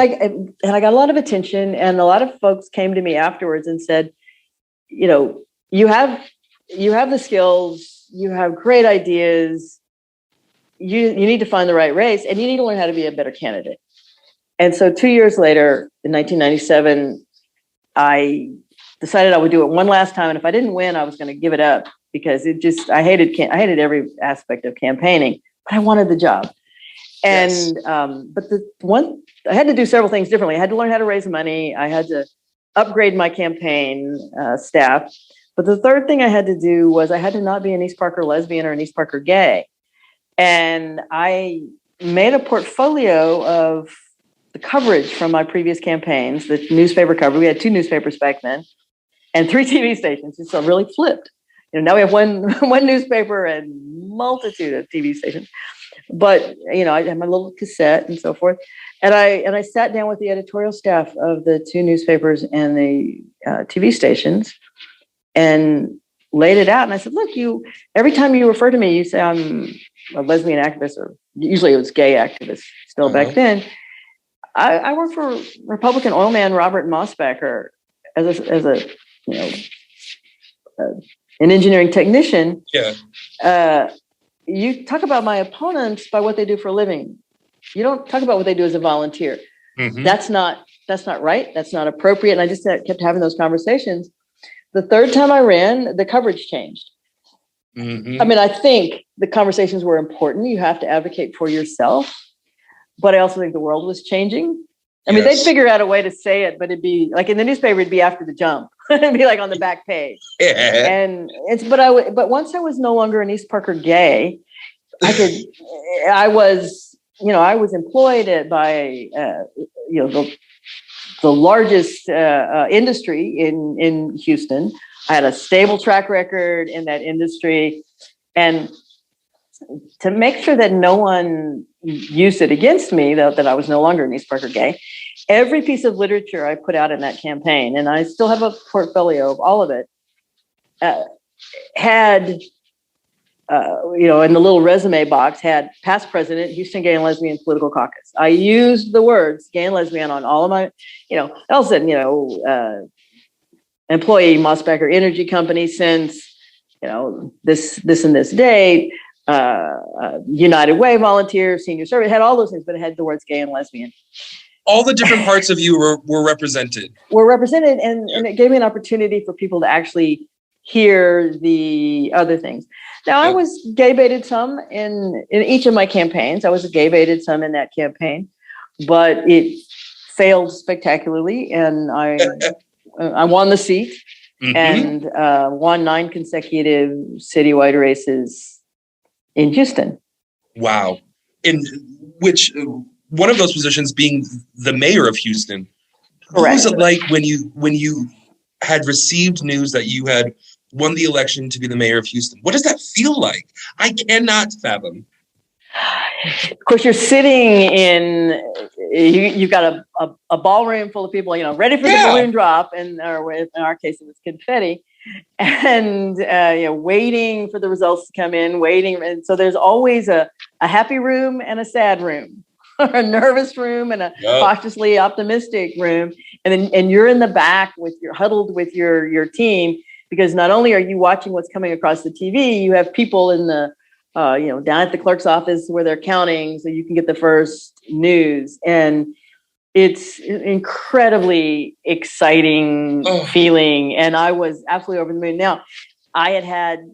And I got a lot of attention, and a lot of folks came to me afterwards and said, you have the skills, you have great ideas, you need to find the right race, and you need to learn how to be a better candidate. And so 2 years later, in 1997, I decided I would do it one last time. And if I didn't win, I was going to give it up because I hated every aspect of campaigning, but I wanted the job. And, but I had to do several things differently. I had to learn how to raise money. I had to upgrade my campaign staff. But the third thing I had to do was I had to not be Annise Parker lesbian or Annise Parker gay. And I made a portfolio of the coverage from my previous campaigns, the newspaper coverage. We had 2 newspapers back then and 3 TV stations. It's really flipped. Now we have one newspaper and multitude of TV stations. But, I had my little cassette and so forth. And I sat down with the editorial staff of the 2 newspapers and the TV stations and laid it out. And I said, look, every time you refer to me, you say I'm a lesbian activist, or usually it was gay activist still back then. I work for Republican oil man Robert Mosbacher as an engineering technician. Yeah. You talk about my opponents by what they do for a living. You don't talk about what they do as a volunteer. Mm-hmm. That's not right. That's not appropriate. And I just kept having those conversations. The third time I ran, the coverage changed. Mm-hmm. I think the conversations were important. You have to advocate for yourself. But I also think the world was changing. They'd figure out a way to say it, but it'd be like in the newspaper, it'd be after the jump. It'd be like on the back page. Yeah. But once I was no longer Annise Parker gay, I was employed by, the largest industry in Houston. I had a stable track record in that industry. And to make sure that no one used it against me, that I was no longer Annise Parker gay, every piece of literature I put out in that campaign, and I still have a portfolio of all of it, had, in the little resume box, had past president, Houston Gay and Lesbian Political Caucus. I used the words gay and lesbian on all of my, Elson, employee Mosbacher Energy Company since, this and this date. United Way volunteers, senior service, it had all those things, but it had the words gay and lesbian. All the different parts of you were represented. Were represented, and it gave me an opportunity for people to actually hear the other things. Now, I was gay baited some in each of my campaigns. I was gay baited some in that campaign, but it failed spectacularly, and I won the seat and won 9 consecutive citywide races in Houston. Wow. In which one of those positions being the mayor of Houston. Correct. What was it like when you had received news that you had won the election to be the mayor of Houston? What does that feel like? I cannot fathom. Of course, you're sitting in, you've got a ballroom full of people, ready for the balloon drop, and or in our case, it was confetti, and waiting for the results to come in, and so there's always a happy room and a sad room, or a nervous room and a cautiously optimistic room, and you're in the back huddled with your team, because not only are you watching what's coming across the TV, you have people in the down at the clerk's office where they're counting, so you can get the first news. And it's an incredibly exciting feeling. And I was absolutely over the moon. Now, I had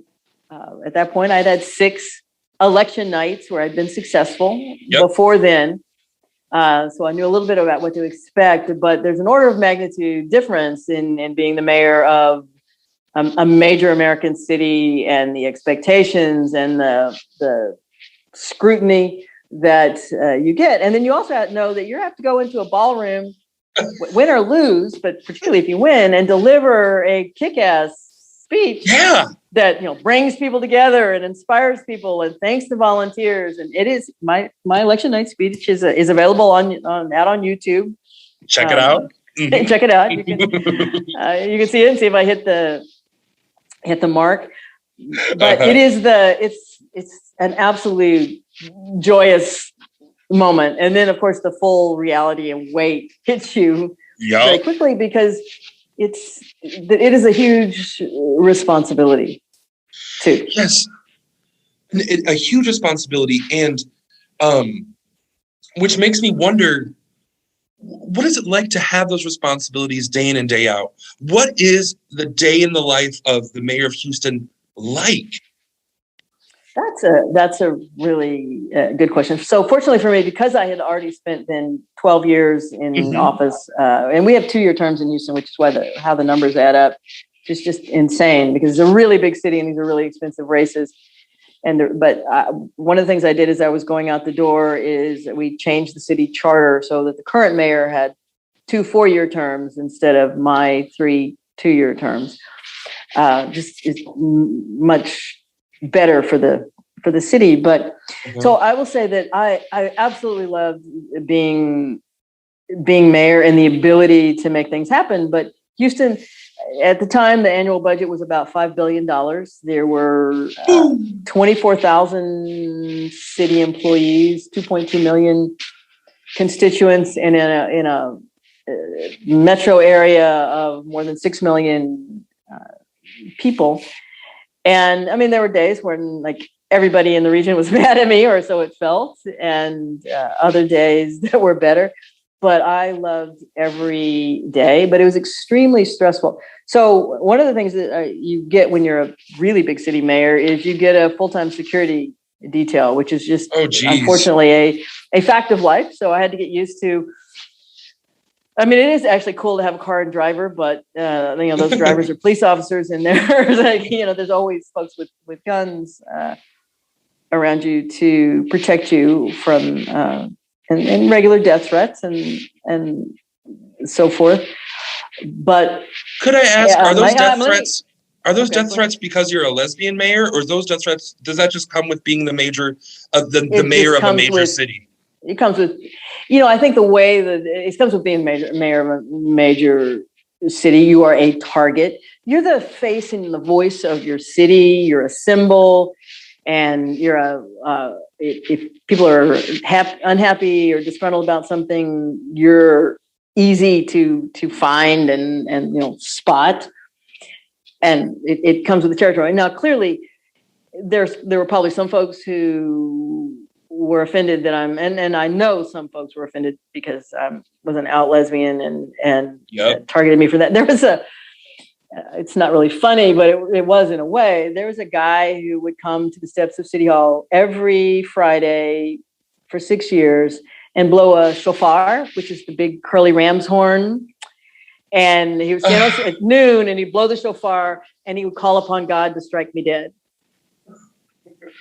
at that point, I'd had 6 election nights where I'd been successful before then. So I knew a little bit about what to expect, but there's an order of magnitude difference in being the mayor of a major American city, and the expectations and the scrutiny that you get. And then you also have to know that you have to go into a ballroom, win or lose, but particularly if you win, and deliver a kick-ass speech that brings people together and inspires people and thanks the volunteers. And it is my election night speech is available on YouTube. Check it out. Check it out. You can see it and see if I hit the mark. But it is it's an absolute joyous moment. And then of course the full reality and weight hits you very quickly, because it is a huge responsibility too. Yes. A huge responsibility, and which makes me wonder, what is it like to have those responsibilities day in and day out? What is the day in the life of the mayor of Houston like? That's a really good question. So fortunately for me, because I had already spent then 12 years in office, and we have 2-year terms in Houston, which is why how the numbers add up. It's just insane, because it's a really big city and these are really expensive races. But one of the things I did as I was going out the door is we changed the city charter so that the current mayor had 2 4-year terms instead of my 3 2-year terms. Just is much better for the city. But so I will say that I absolutely loved being mayor and the ability to make things happen. But Houston, at the time, the annual budget was about $5 billion. There were 24,000 city employees, 2.2 million constituents, and in a metro area of more than 6 million people. And I mean, there were days when everybody in the region was mad at me, or so it felt, and other days that were better. But I loved every day, but it was extremely stressful. So one of the things that you get when you're a really big city mayor is you get a full-time security detail, which is just unfortunately a fact of life. So I had to get used to. I mean, it is actually cool to have a car and driver, but those drivers are police officers, and there's always folks with guns around you to protect you from and regular death threats and so forth. But could I ask, are those death threats? Are those death threats because you're a lesbian mayor, or those death threats? Does that just come with being the mayor of the mayor of a major city? It comes with, I think the way that it comes with being mayor of a major city. You are a target. You're the face and the voice of your city. You're a symbol, and you're if people are unhappy or disgruntled about something, you're easy to find and spot. And it comes with the territory. Now, clearly, there were probably some folks who were offended that and I know some folks were offended because I was an out lesbian and targeted me for that. There was it's not really funny, but it was in a way. There was a guy who would come to the steps of City Hall every Friday for 6 years and blow a shofar, which is the big curly ram's horn. And he would stand at noon and he'd blow the shofar and he would call upon God to strike me dead.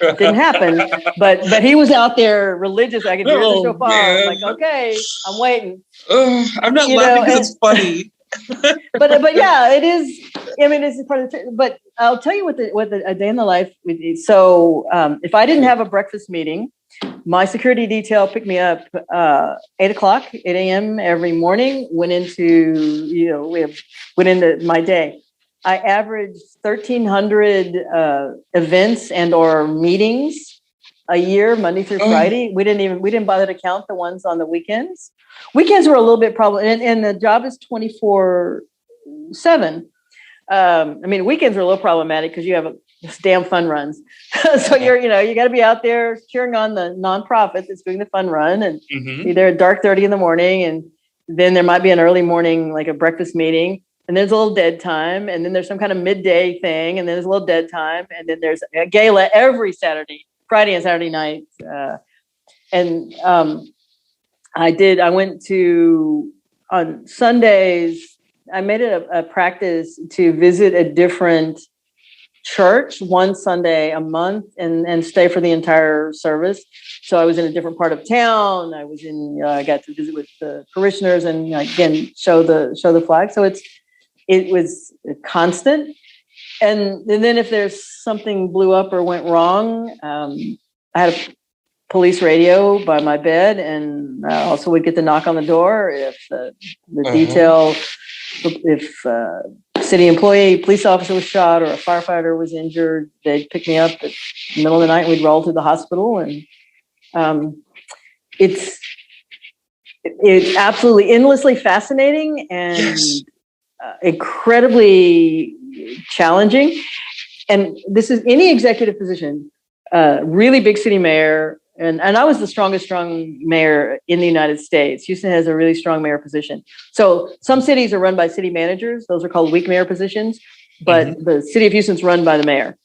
It didn't happen, but he was out there religious. I could hear the shofar. I'm like, okay, I'm waiting. I'm not laughing because it's funny. but yeah, it is. I mean, it's part of the. But I'll tell you what a day in the life. So if I didn't have a breakfast meeting, my security detail picked me up 8 a.m. every morning. Went into my day. I averaged 1,300 events and or meetings a year, Monday through Friday. We didn't bother to count the ones on the weekends. Weekends were a little bit problematic, and the job is 24/7. I mean, weekends are a little problematic because you have this damn fun runs. So you got to be out there cheering on the nonprofit that's doing the fun run, and be there at dark 30 in the morning, and then there might be an early morning, like a breakfast meeting, and there's a little dead time, and then there's some kind of midday thing, and then there's a little dead time, and then there's a gala every Friday and Saturday night, I went to, on Sundays, I made it a practice to visit a different church one Sunday a month and stay for the entire service. So I was in a different part of town. I got to visit with the parishioners and again, show the flag. So it was constant. And then if there's something blew up or went wrong, I had a police radio by my bed, and I also would get the knock on the door if the detail, if city employee, police officer was shot or a firefighter was injured, they'd pick me up at the middle of the night and we'd roll to the hospital. And it's absolutely endlessly fascinating and incredibly challenging. And this is any executive position, really big city mayor. And I was the strong mayor in the United States. Houston has a really strong mayor position. So some cities are run by city managers. Those are called weak mayor positions. But the city of Houston's run by the mayor.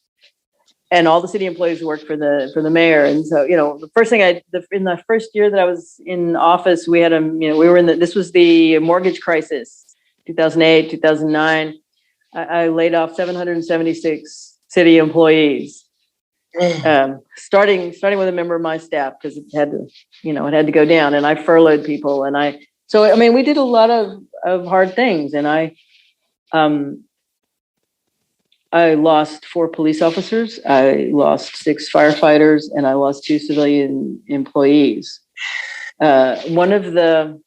And all the city employees work for the mayor. And so, the first thing in the first year that I was in office, we had this was the mortgage crisis, 2008, 2009. I laid off 776 city employees. Starting with a member of my staff because it had to go down, and I furloughed people, and we did a lot of hard things, and I lost 4 police officers, I lost 6 firefighters, and I lost 2 civilian employees. One of the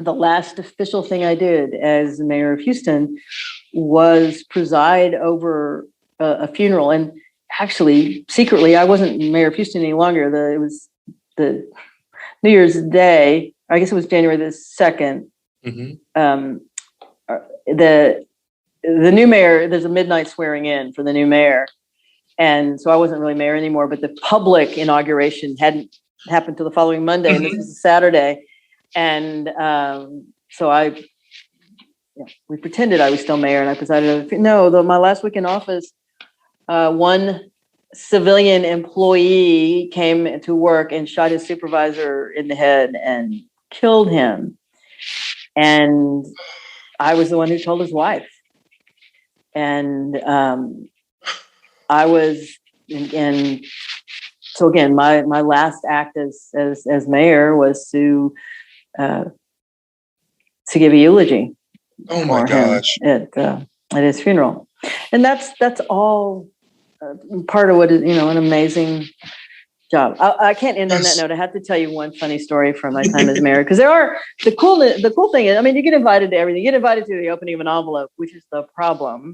last official thing I did as mayor of Houston was preside over a funeral. And actually, secretly, I wasn't mayor of Houston any longer. It was the New Year's Day. I guess it was January the 2nd. The new mayor, there's a midnight swearing in for the new mayor. And so I wasn't really mayor anymore, but the public inauguration hadn't happened till the following Monday. And this was a Saturday. And so we pretended I was still mayor, and I presided. My last week in office, one civilian employee came to work and shot his supervisor in the head and killed him. And I was the one who told his wife. And so again, my last act as mayor was to give a eulogy. Oh my gosh! At his funeral, and that's all part of what is an amazing job. I can't end on that note. I have to tell you one funny story from my time as mayor, because the cool thing is, you get invited to everything. You get invited to the opening of an envelope, which is the problem,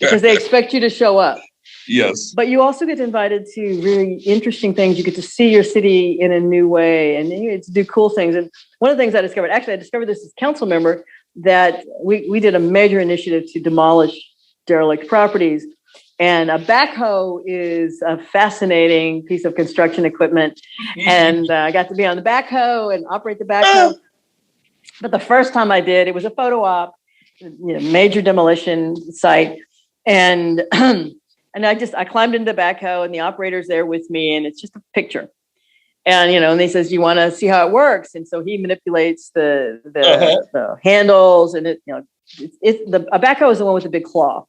because they expect you to show up. Yes. But you also get invited to really interesting things. You get to see your city in a new way, and you get to do cool things. And one of the things I discovered this as council member, that we did a major initiative to demolish derelict properties. And a backhoe is a fascinating piece of construction equipment. And I got to be on the backhoe and operate the backhoe. But the first time I did, it was a photo op, major demolition site. And and I climbed into the backhoe and the operator's there with me, and it's just a picture. And, and he says, you want to see how it works? And so he manipulates the handles, and a backhoe is the one with the big claw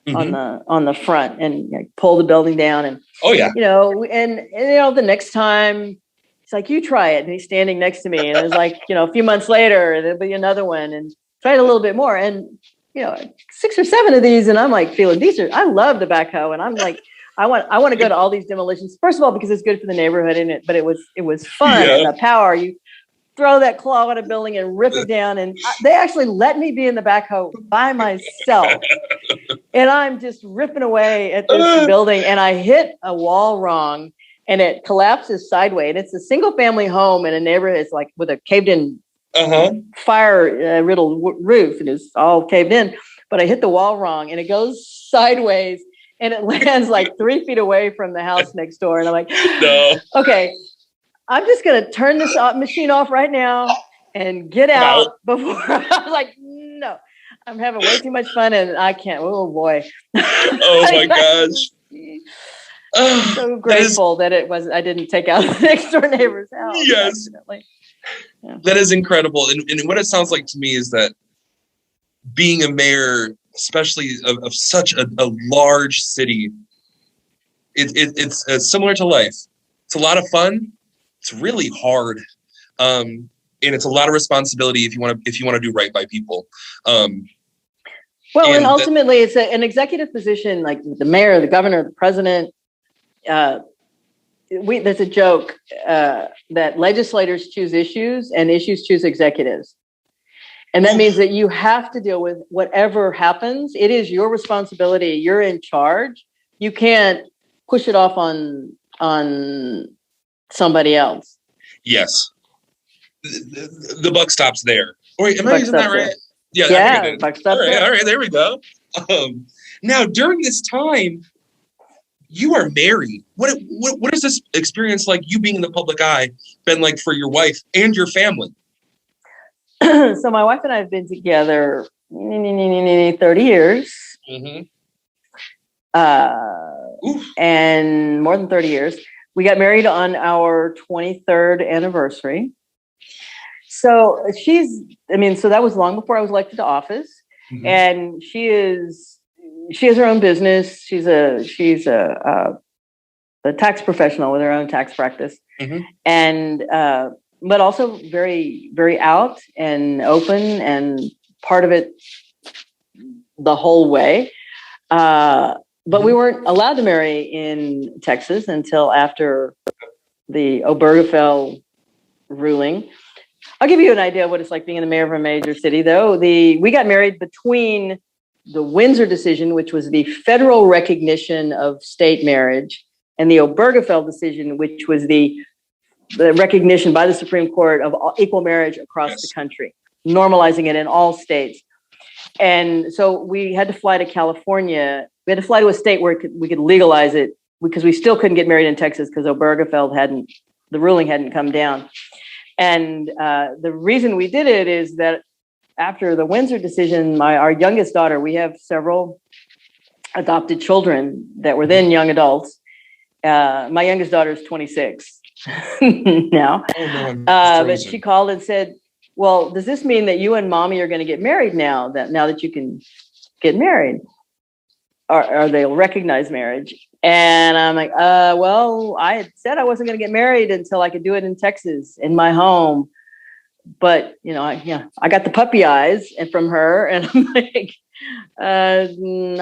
on the front, and pull the building down. And, the next time he's like, you try it. And he's standing next to me, and it's like, a few months later, there'll be another one, and try it a little bit more. And, 6 or 7 of these. And I'm like feeling I love the backhoe. And I'm like, I want to go to all these demolitions. First of all, because it's good for the neighborhood, but it was fun. And the power, you throw that claw at a building and rip it down. And they actually let me be in the backhoe by myself. And I'm just ripping away at this building, and I hit a wall wrong, and it collapses sideways. And it's a single family home in a neighborhood. It's like with a caved in fire riddled roof, and it's all caved in. But I hit the wall wrong, and it goes sideways. And it lands like 3 feet away from the house next door. And I'm like, no. Okay, I'm just going to turn this machine off right now and get out before. I was like, no, I'm having way too much fun and I can't. Oh, boy. Oh, my gosh. I'm so grateful that I didn't take out the next door neighbor's house. Yes. Yeah. That is incredible. And what it sounds like to me is that being a mayor, especially of such a large city, it's similar to life. It's a lot of fun. It's really hard, and it's a lot of responsibility if you want to do right by people. And ultimately, it's an executive position, like the mayor, the governor, the president. There's a joke that legislators choose issues and issues choose executives. And that means that you have to deal with whatever happens. It is your responsibility. You're in charge. You can't push it off on somebody else. Yes. The buck stops there. Wait, am I using that right? Yeah. Buck stops there. All right, there we go. Now, during this time, you are married. What is this experience like, you being in the public eye, been like for your wife and your family? So my wife and I have been together 30 years. And more than 30 years. We got married on our 23rd anniversary. So so that was long before I was elected to office. And she has her own business. She's a tax professional with her own tax practice. And but also very, very out and open, and part of it the whole way. But we weren't allowed to marry in Texas until after the Obergefell ruling. I'll give you an idea of what it's like being the mayor of a major city, though. We got married between the Windsor decision, which was the federal recognition of state marriage, and the Obergefell decision, which was the recognition by the Supreme Court of equal marriage across the country, normalizing it in all states. And so we had to fly to California. We had to fly to a state where we could legalize it, because we still couldn't get married in Texas because Obergefell the ruling hadn't come down. And the reason we did it is that after the Windsor decision, our youngest daughter, we have several adopted children that were then young adults. My youngest daughter is 26 now. But she called and said, well, does this mean that you and mommy are going to get married now that you can get married? Or they'll recognize marriage? And I'm like, well, I had said I wasn't going to get married until I could do it in Texas, in my home. But, I got the puppy eyes from her, and I'm like, I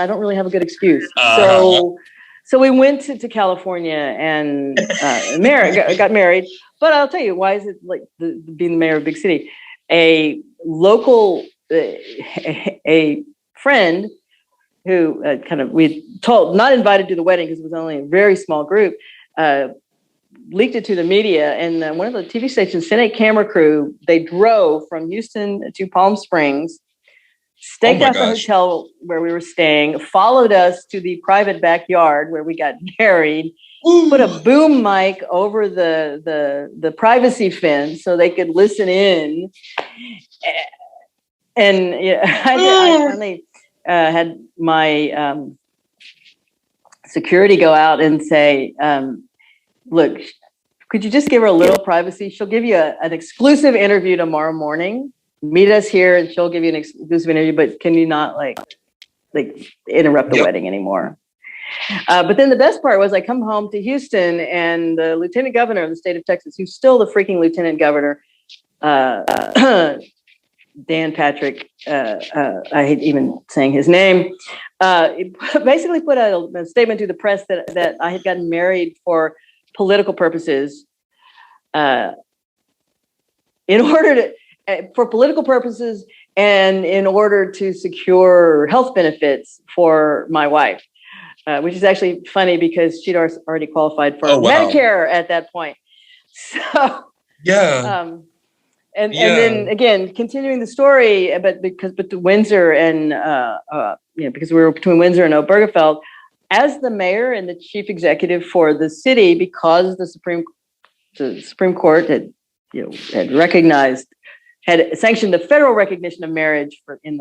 don't really have a good excuse. So we went to California and got married. But I'll tell you, why is it like being the mayor of a big city? A local, a friend who not invited to the wedding because it was only a very small group, leaked it to the media, and one of the TV stations sent a camera crew. They drove from Houston to Palm Springs staked out the hotel where we were staying, followed us to the private backyard where we got married, put a boom mic over the privacy fence so they could listen in. And I finally had my security go out and say, look, could you just give her a little privacy? She'll give you an exclusive interview tomorrow morning. Meet us here and she'll give you an exclusive interview, but can you not like interrupt the wedding anymore? But then the best part was I come home to Houston and the lieutenant governor of the state of Texas, who's still the freaking lieutenant governor, Dan Patrick, I hate even saying his name, basically put a statement to the press that I had gotten married for political purposes, for political purposes and in order to secure health benefits for my wife, which is actually funny because she'd already qualified for Medicare at that point. So, and then again, continuing the story, but to Windsor and, because we were between Windsor and Obergefell, as the mayor and the chief executive for the city, because the Supreme Court had sanctioned the federal recognition of marriage in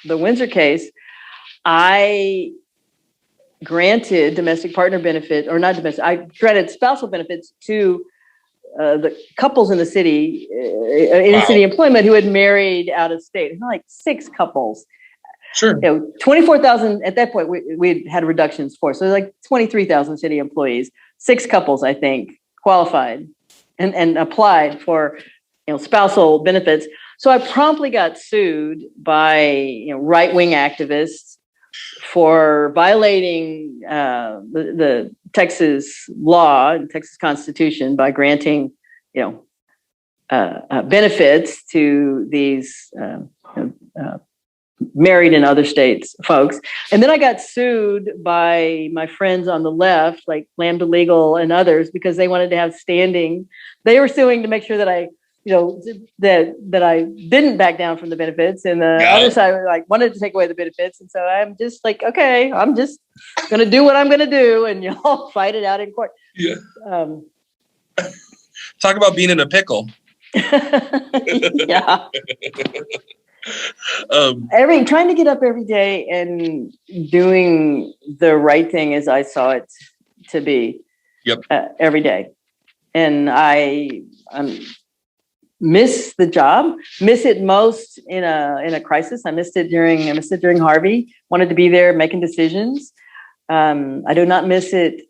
the Windsor case, I granted domestic partner benefit, or not domestic, I granted spousal benefits to the couples in the city, city employment who had married out of state. Like 6 couples. Sure. 24,000 at that point we had reductions for. So like 23,000 city employees, 6 couples, I think, qualified and applied for spousal benefits. So I promptly got sued by right-wing activists for violating the Texas law and Texas Constitution by granting benefits to these married in other states folks. And then I got sued by my friends on the left, like Lambda Legal and others, because they wanted to have standing. They were suing to make sure that I that I didn't back down from the benefits, and the other side wanted to take away the benefits. And so I'm just like, okay, I'm just going to do what I'm going to do, and y'all fight it out in court. Yeah. Talk about being in a pickle. Yeah. Trying to get up every day and doing the right thing as I saw it to be. Yep. Every day, and I miss the job. Miss it most in a crisis. I missed it during Harvey. Wanted to be there making decisions. I do not miss it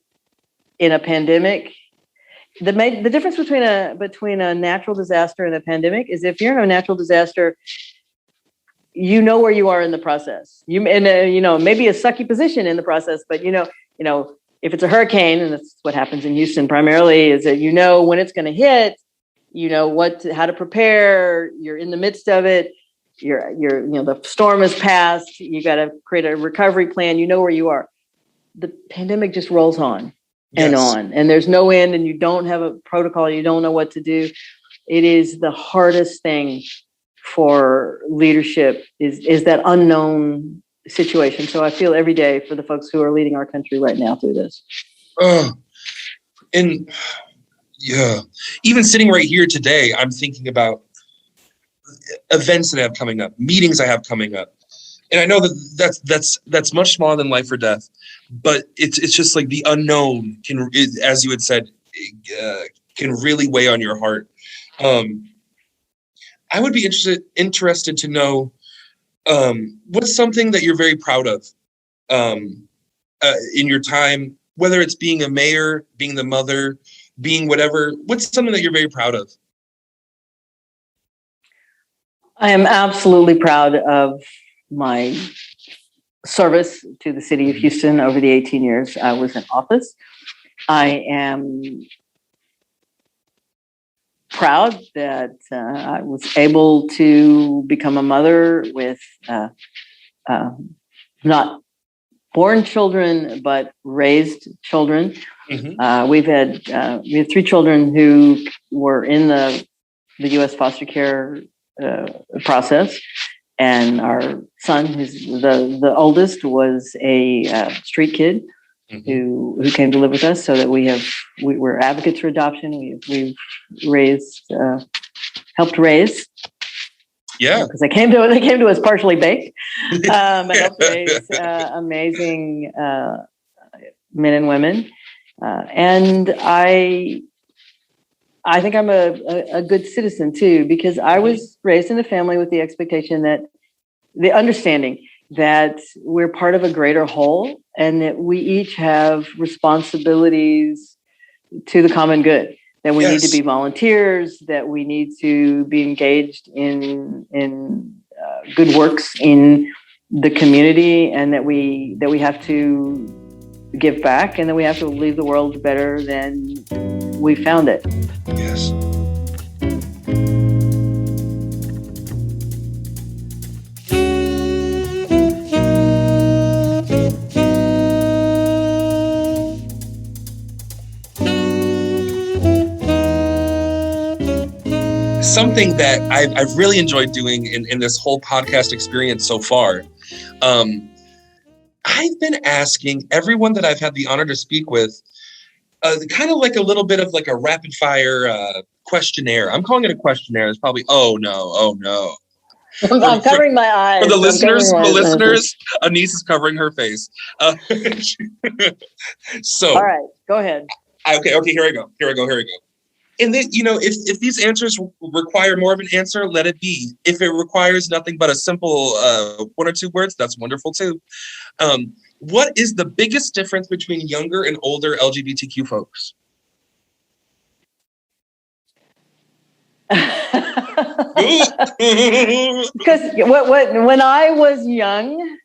in a pandemic. The difference between a natural disaster and a pandemic is if you're in a natural disaster, you know where you are in the process. Maybe a sucky position in the process, but if it's a hurricane, and that's what happens in Houston primarily, is that when it's going to hit, how to prepare. You're in the midst of it. The storm has passed. You got to create a recovery plan. You know where you are. The pandemic just rolls on and on, and there's no end, and you don't have a protocol. You don't know what to do. It is the hardest thing for leadership is that unknown situation. So I feel every day for the folks who are leading our country right now through this. Even sitting right here today, I'm thinking about events that I have coming up, meetings I have coming up. And I know that's much smaller than life or death, but it's just like the unknown can, as you had said, can really weigh on your heart. I would be interested to know what's something that you're very proud of in your time, whether it's being a mayor, being the mother, being whatever. What's something that you're very proud of? I am absolutely proud of my service to the city of Houston over the 18 years I was in office. I am proud that I was able to become a mother with not born children, but raised children. Mm-hmm. We have 3 children who were in the U.S. foster care process, and our son, who's the oldest, was a street kid who came to live with us, so that we're advocates for adoption. We've helped raise. Yeah, because they came to us partially baked. But helped raise amazing men and women, and I think I'm a good citizen too, because I was raised in a family with the expectation the understanding that we're part of a greater whole, and that we each have responsibilities to the common good. That we need to be volunteers, that we need to be engaged in good works in the community, and that we have to give back, and that we have to leave the world better than we found it. Yes. Something that I've really enjoyed doing in this whole podcast experience so far, I've been asking everyone that I've had the honor to speak with, kind of like a little bit of like a rapid fire questionnaire. I'm calling it a questionnaire. It's probably, oh no. I'm covering my eyes. For the listeners, Annise is covering her face. So, all right, go ahead. Okay, here I go. And then, if these answers require more of an answer, let it be. If it requires nothing but a simple one or two words, that's wonderful too. What is the biggest difference between younger and older LGBTQ folks? Because when I was young,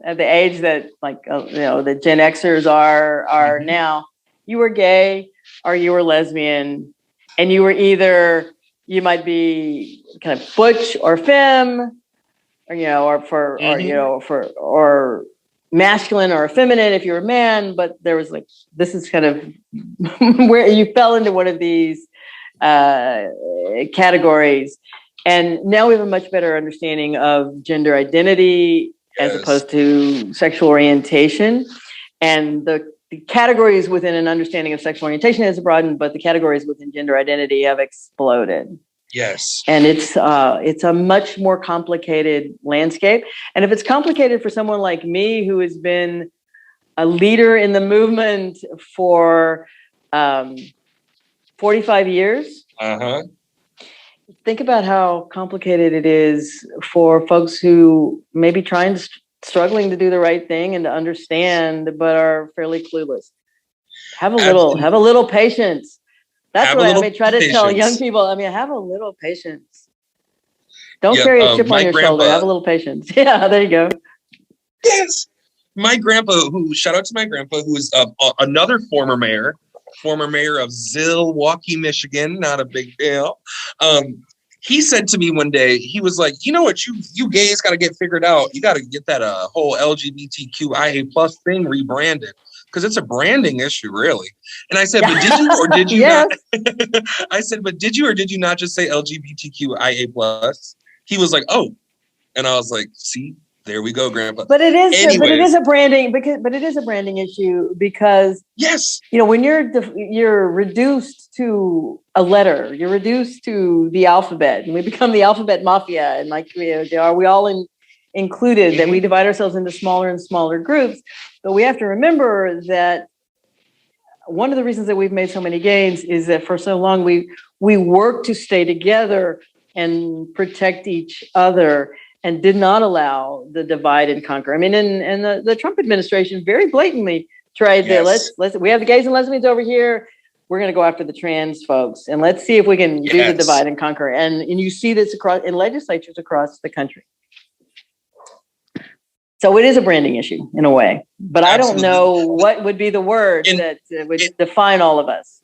at the age that the Gen Xers are now, you were gay or you were lesbian, and you were you might be kind of butch or femme, or masculine or feminine if you're a man. But there was this is kind of where you fell into one of these categories. And now we have a much better understanding of gender identity as opposed to sexual orientation. And the categories within an understanding of sexual orientation has broadened, but the categories within gender identity have exploded. Yes. And it's a much more complicated landscape. And if it's complicated for someone like me, who has been a leader in the movement for 45 years, think about how complicated it is for folks who may be struggling to do the right thing and to understand, but are fairly clueless. Have a little patience. That's what I try to tell young people. Have a little patience. Don't carry a chip on your shoulder. Have a little patience. Yeah, there you go. Yes. My grandpa, shout out to my grandpa, who is another former mayor of Zilwaukee, Michigan. Not a big deal. He said to me one day, he was like, you know what, you gays got to get figured out. You got to get that whole LGBTQIA plus thing rebranded, because it's a branding issue, really. And I said, but did you or did you not? I said, but did you or did you not just say LGBTQIA plus? He was like, oh. And I was like, see, there we go, Grandpa. But it is a branding issue, because when you're reduced to a letter, you're reduced to the alphabet, and we become the alphabet mafia, and are we all included? That we divide ourselves into smaller and smaller groups. But we have to remember that one of the reasons that we've made so many gains is that for so long we worked to stay together and protect each other, and did not allow the divide and conquer. And the Trump administration very blatantly tried to we have the gays and lesbians over here. We're going to go after the trans folks, and let's see if we can do the divide and conquer. And you see this in legislatures across the country. So it is a branding issue in a way, but I don't know what would be the word that would define all of us.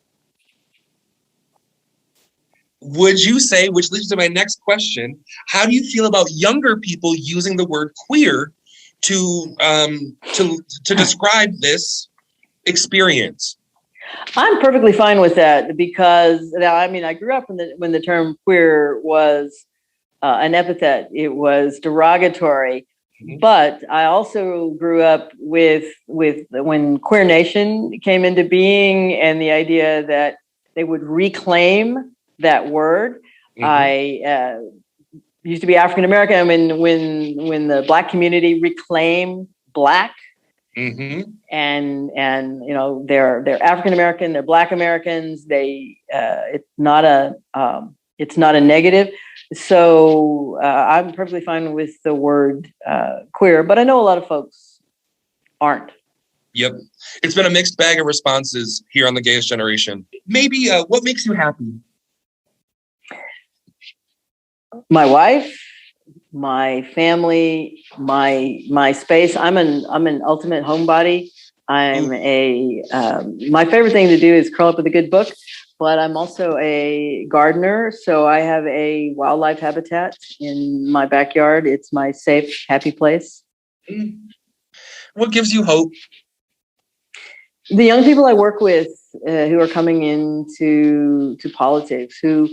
Would you say, which leads to my next question, how do you feel about younger people using the word queer to describe this experience? I'm perfectly fine with that, because I grew up when the term queer was an epithet. It was derogatory. But I also grew up with when Queer Nation came into being and the idea that they would reclaim that word. I used to be African American when the Black community reclaimed Black. And you know, they're African American, they're Black Americans. It's not a negative. So I'm perfectly fine with the word queer, but I know a lot of folks aren't. Yep. It's been a mixed bag of responses here on the Gayest Generation. Maybe what makes you happy? My wife, my family, my space. I'm an ultimate homebody. I'm my favorite thing to do is curl up with a good book, but I'm also a gardener. So I have a wildlife habitat in my backyard. It's my safe, happy place. What gives you hope? The young people I work with who are coming into politics, who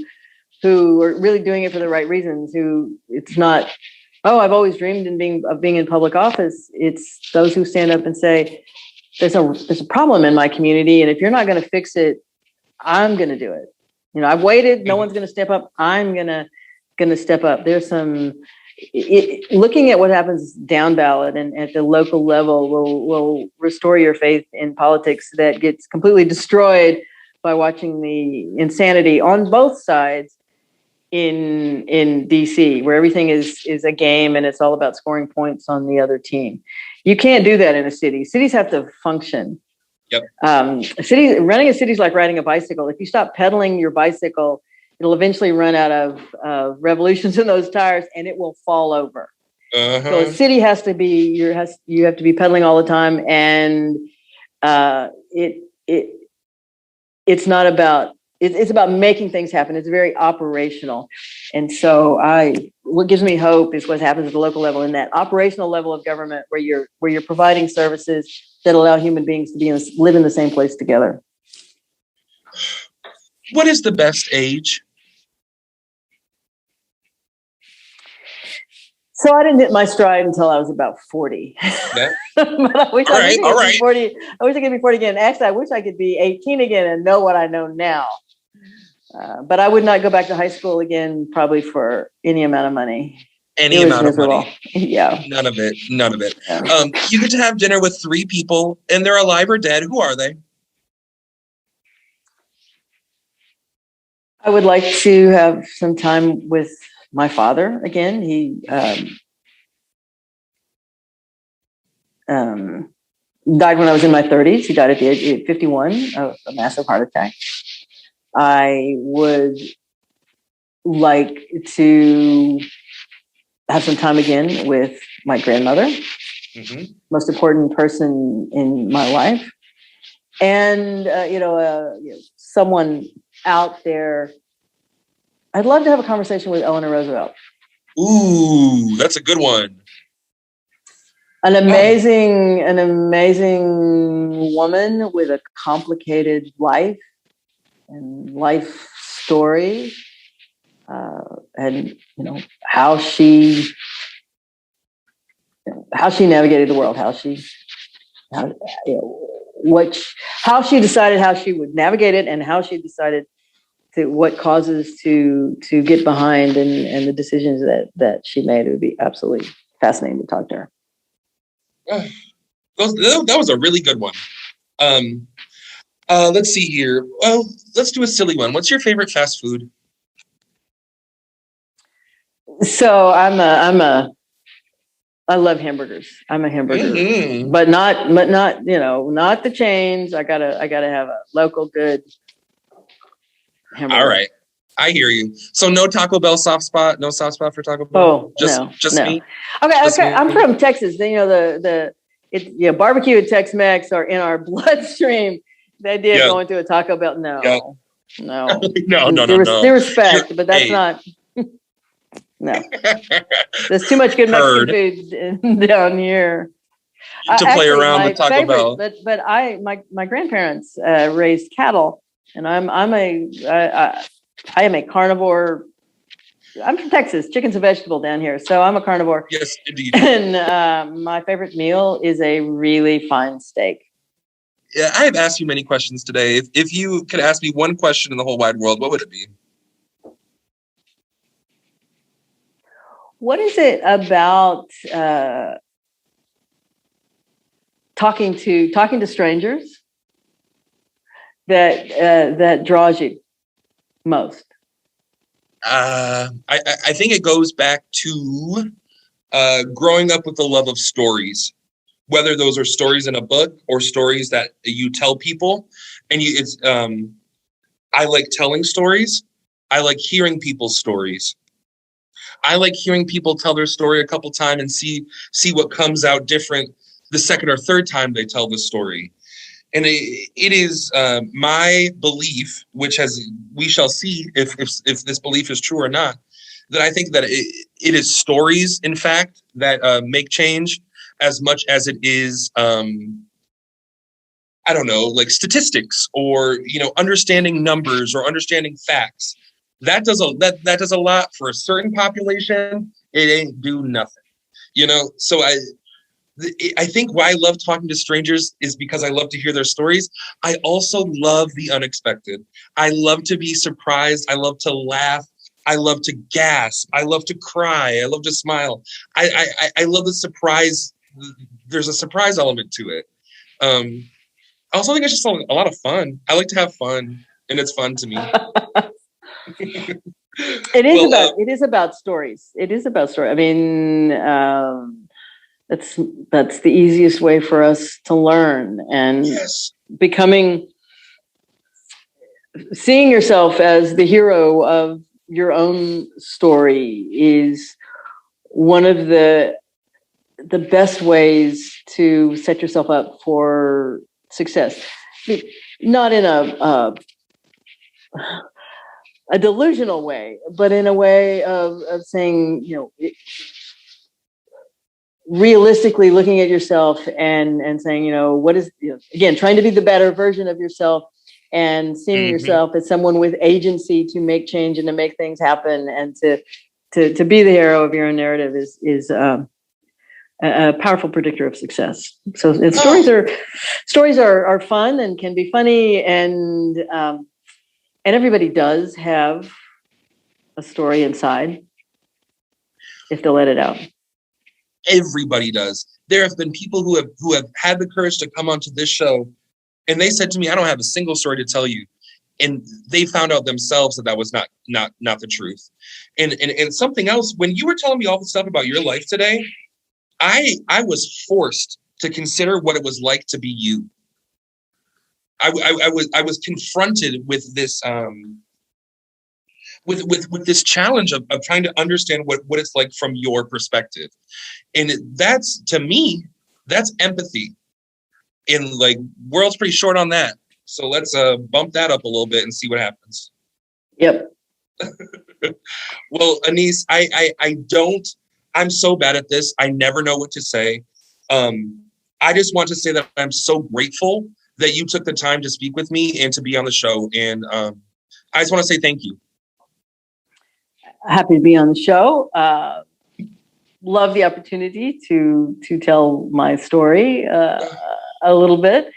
are really doing it for the right reasons, who it's not, oh, I've always dreamed of being in public office. It's those who stand up and say, there's a problem in my community, and if you're not going to fix it, I'm going to do it. You know, I've waited. No one's going to step up. I'm going to step up. There's some looking at what happens down ballot and at the local level will restore your faith in politics that gets completely destroyed by watching the insanity on both sides in DC, where everything is a game and it's all about scoring points on the other team. You can't do that in a city. Cities have to function. Yep. Running a city is like riding a bicycle. If you stop pedaling your bicycle, it'll eventually run out of revolutions in those tires and it will fall over. So a city has to be, you have to be pedaling all the time. And it's not about, it's about making things happen. It's very operational. And so what gives me hope is what happens at the local level, in that operational level of government where you're providing services that allow human beings to live in the same place together. What is the best age? So I didn't hit my stride until I was about 40. Yeah. But I wish I could all right. be 40. I wish I could be 40 again. Actually, I wish I could be 18 again and know what I know now. But I would not go back to high school again, probably for any amount of money. Any amount of money. Yeah. None of it. Yeah. You get to have dinner with 3 people and they're alive or dead. Who are they? I would like to have some time with my father again. He died when I was in my 30s. He died at the age of 51 of a massive heart attack. I would like to have some time again with my grandmother, most important person in my life. And, someone out there. I'd love to have a conversation with Eleanor Roosevelt. Ooh, that's a good one. An amazing woman with a complicated life and life story, and how she navigated the world, how she decided how she would navigate it, and how she decided what causes to get behind and the decisions that she made. It would be absolutely fascinating to talk to her. That was a really good one. Let's see here. Well, let's do a silly one. What's your favorite fast food? So I love hamburgers. I'm a hamburger, but not the chains. I gotta have a local good hamburger. All right, I hear you. So no Taco Bell soft spot. No soft spot for Taco Bell. Oh, just no. me. Okay. I'm from Texas. Barbecue and Tex-Mex are in our bloodstream. The idea of going to a Taco Bell, no. No. Due respect, but that's not. No, there's too much good Mexican food down here to play around with Taco Bell. But my grandparents raised cattle, and I am a carnivore I'm from Texas. Chicken's a vegetable down here, so I'm a carnivore. Yes, indeed. And my favorite meal is a really fine steak. Yeah, I have asked you many questions today. If you could ask me one question in the whole wide world, what would it be? What is it about talking to strangers that draws you most? I think it goes back to growing up with the love of stories, whether those are stories in a book or stories that you tell people. And I like telling stories. I like hearing people's stories. I like hearing people tell their story a couple times and see what comes out different the second or third time they tell the story. And it is my belief, which we shall see if this belief is true or not, that I think that it is stories, in fact, that make change as much as it is, I don't know, like statistics or, understanding numbers or understanding facts. That does a lot for a certain population. It ain't do nothing, So I think why I love talking to strangers is because I love to hear their stories. I also love the unexpected. I love to be surprised. I love to laugh. I love to gasp. I love to cry. I love to smile. I love the surprise. There's a surprise element to it. I also think it's just a lot of fun. I like to have fun, and it's fun to me. It is about stories. It is about story. I mean, that's the easiest way for us to learn, and yes. Seeing yourself as the hero of your own story is one of the best ways to set yourself up for success. Not in a delusional way, but in a way of saying, realistically looking at yourself and saying, what is, again, trying to be the better version of yourself and seeing yourself as someone with agency to make change and to make things happen and to be the hero of your own narrative is a powerful predictor of success. So stories are fun and can be funny, and everybody does have a story inside if they'll let it out. Everybody does. There have been people who have had the courage to come onto this show, and they said to me, "I don't have a single story to tell you," and they found out themselves that was not the truth. And something else, when you were telling me all the stuff about your life today, I was forced to consider what it was like to be you. I was confronted with this with this challenge of trying to understand what it's like from your perspective. And that's, to me, that's empathy. And like, world's pretty short on that. So let's bump that up a little bit and see what happens. Yep. Well, Annise, I'm so bad at this. I never know what to say. I just want to say that I'm so grateful that you took the time to speak with me and to be on the show. And I just want to say thank you. Happy to be on the show. Love the opportunity to tell my story a little bit.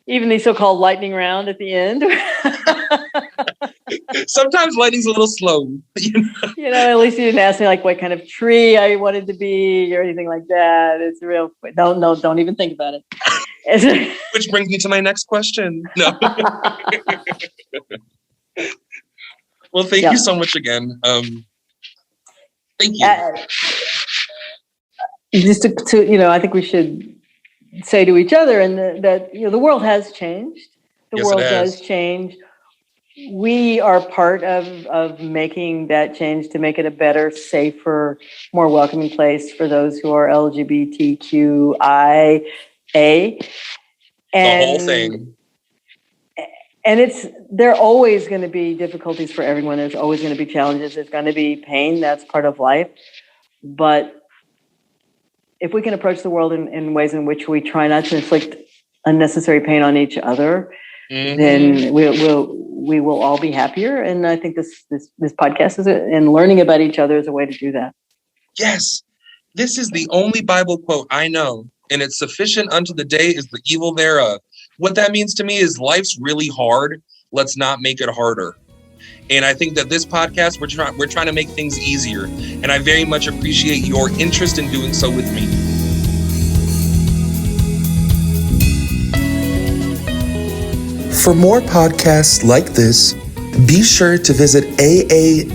Even the so-called lightning round at the end. Sometimes lightning's a little slow. At least you didn't ask me like what kind of tree I wanted to be or anything like that. It's real. Don't even think about it. Which brings me to my next question. No. Well, thank you so much again. Thank you. Just to I think we should say to each other that the world has changed. The world does change. We are part of making that change to make it a better, safer, more welcoming place for those who are LGBTQIA. The whole thing. And there are always going to be difficulties for everyone. There's always going to be challenges. There's going to be pain. That's part of life. But if we can approach the world in ways in which we try not to inflict unnecessary pain on each other, then we will all be happier. And I think this podcast and learning about each other is a way to do that. Yes, this is the only Bible quote I know, and it's sufficient unto the day is the evil thereof. What that means to me is life's really hard. Let's not make it harder. And I think that this podcast, we're trying to make things easier. And I very much appreciate your interest in doing so with me. For more podcasts like this, be sure to visit AADL.org.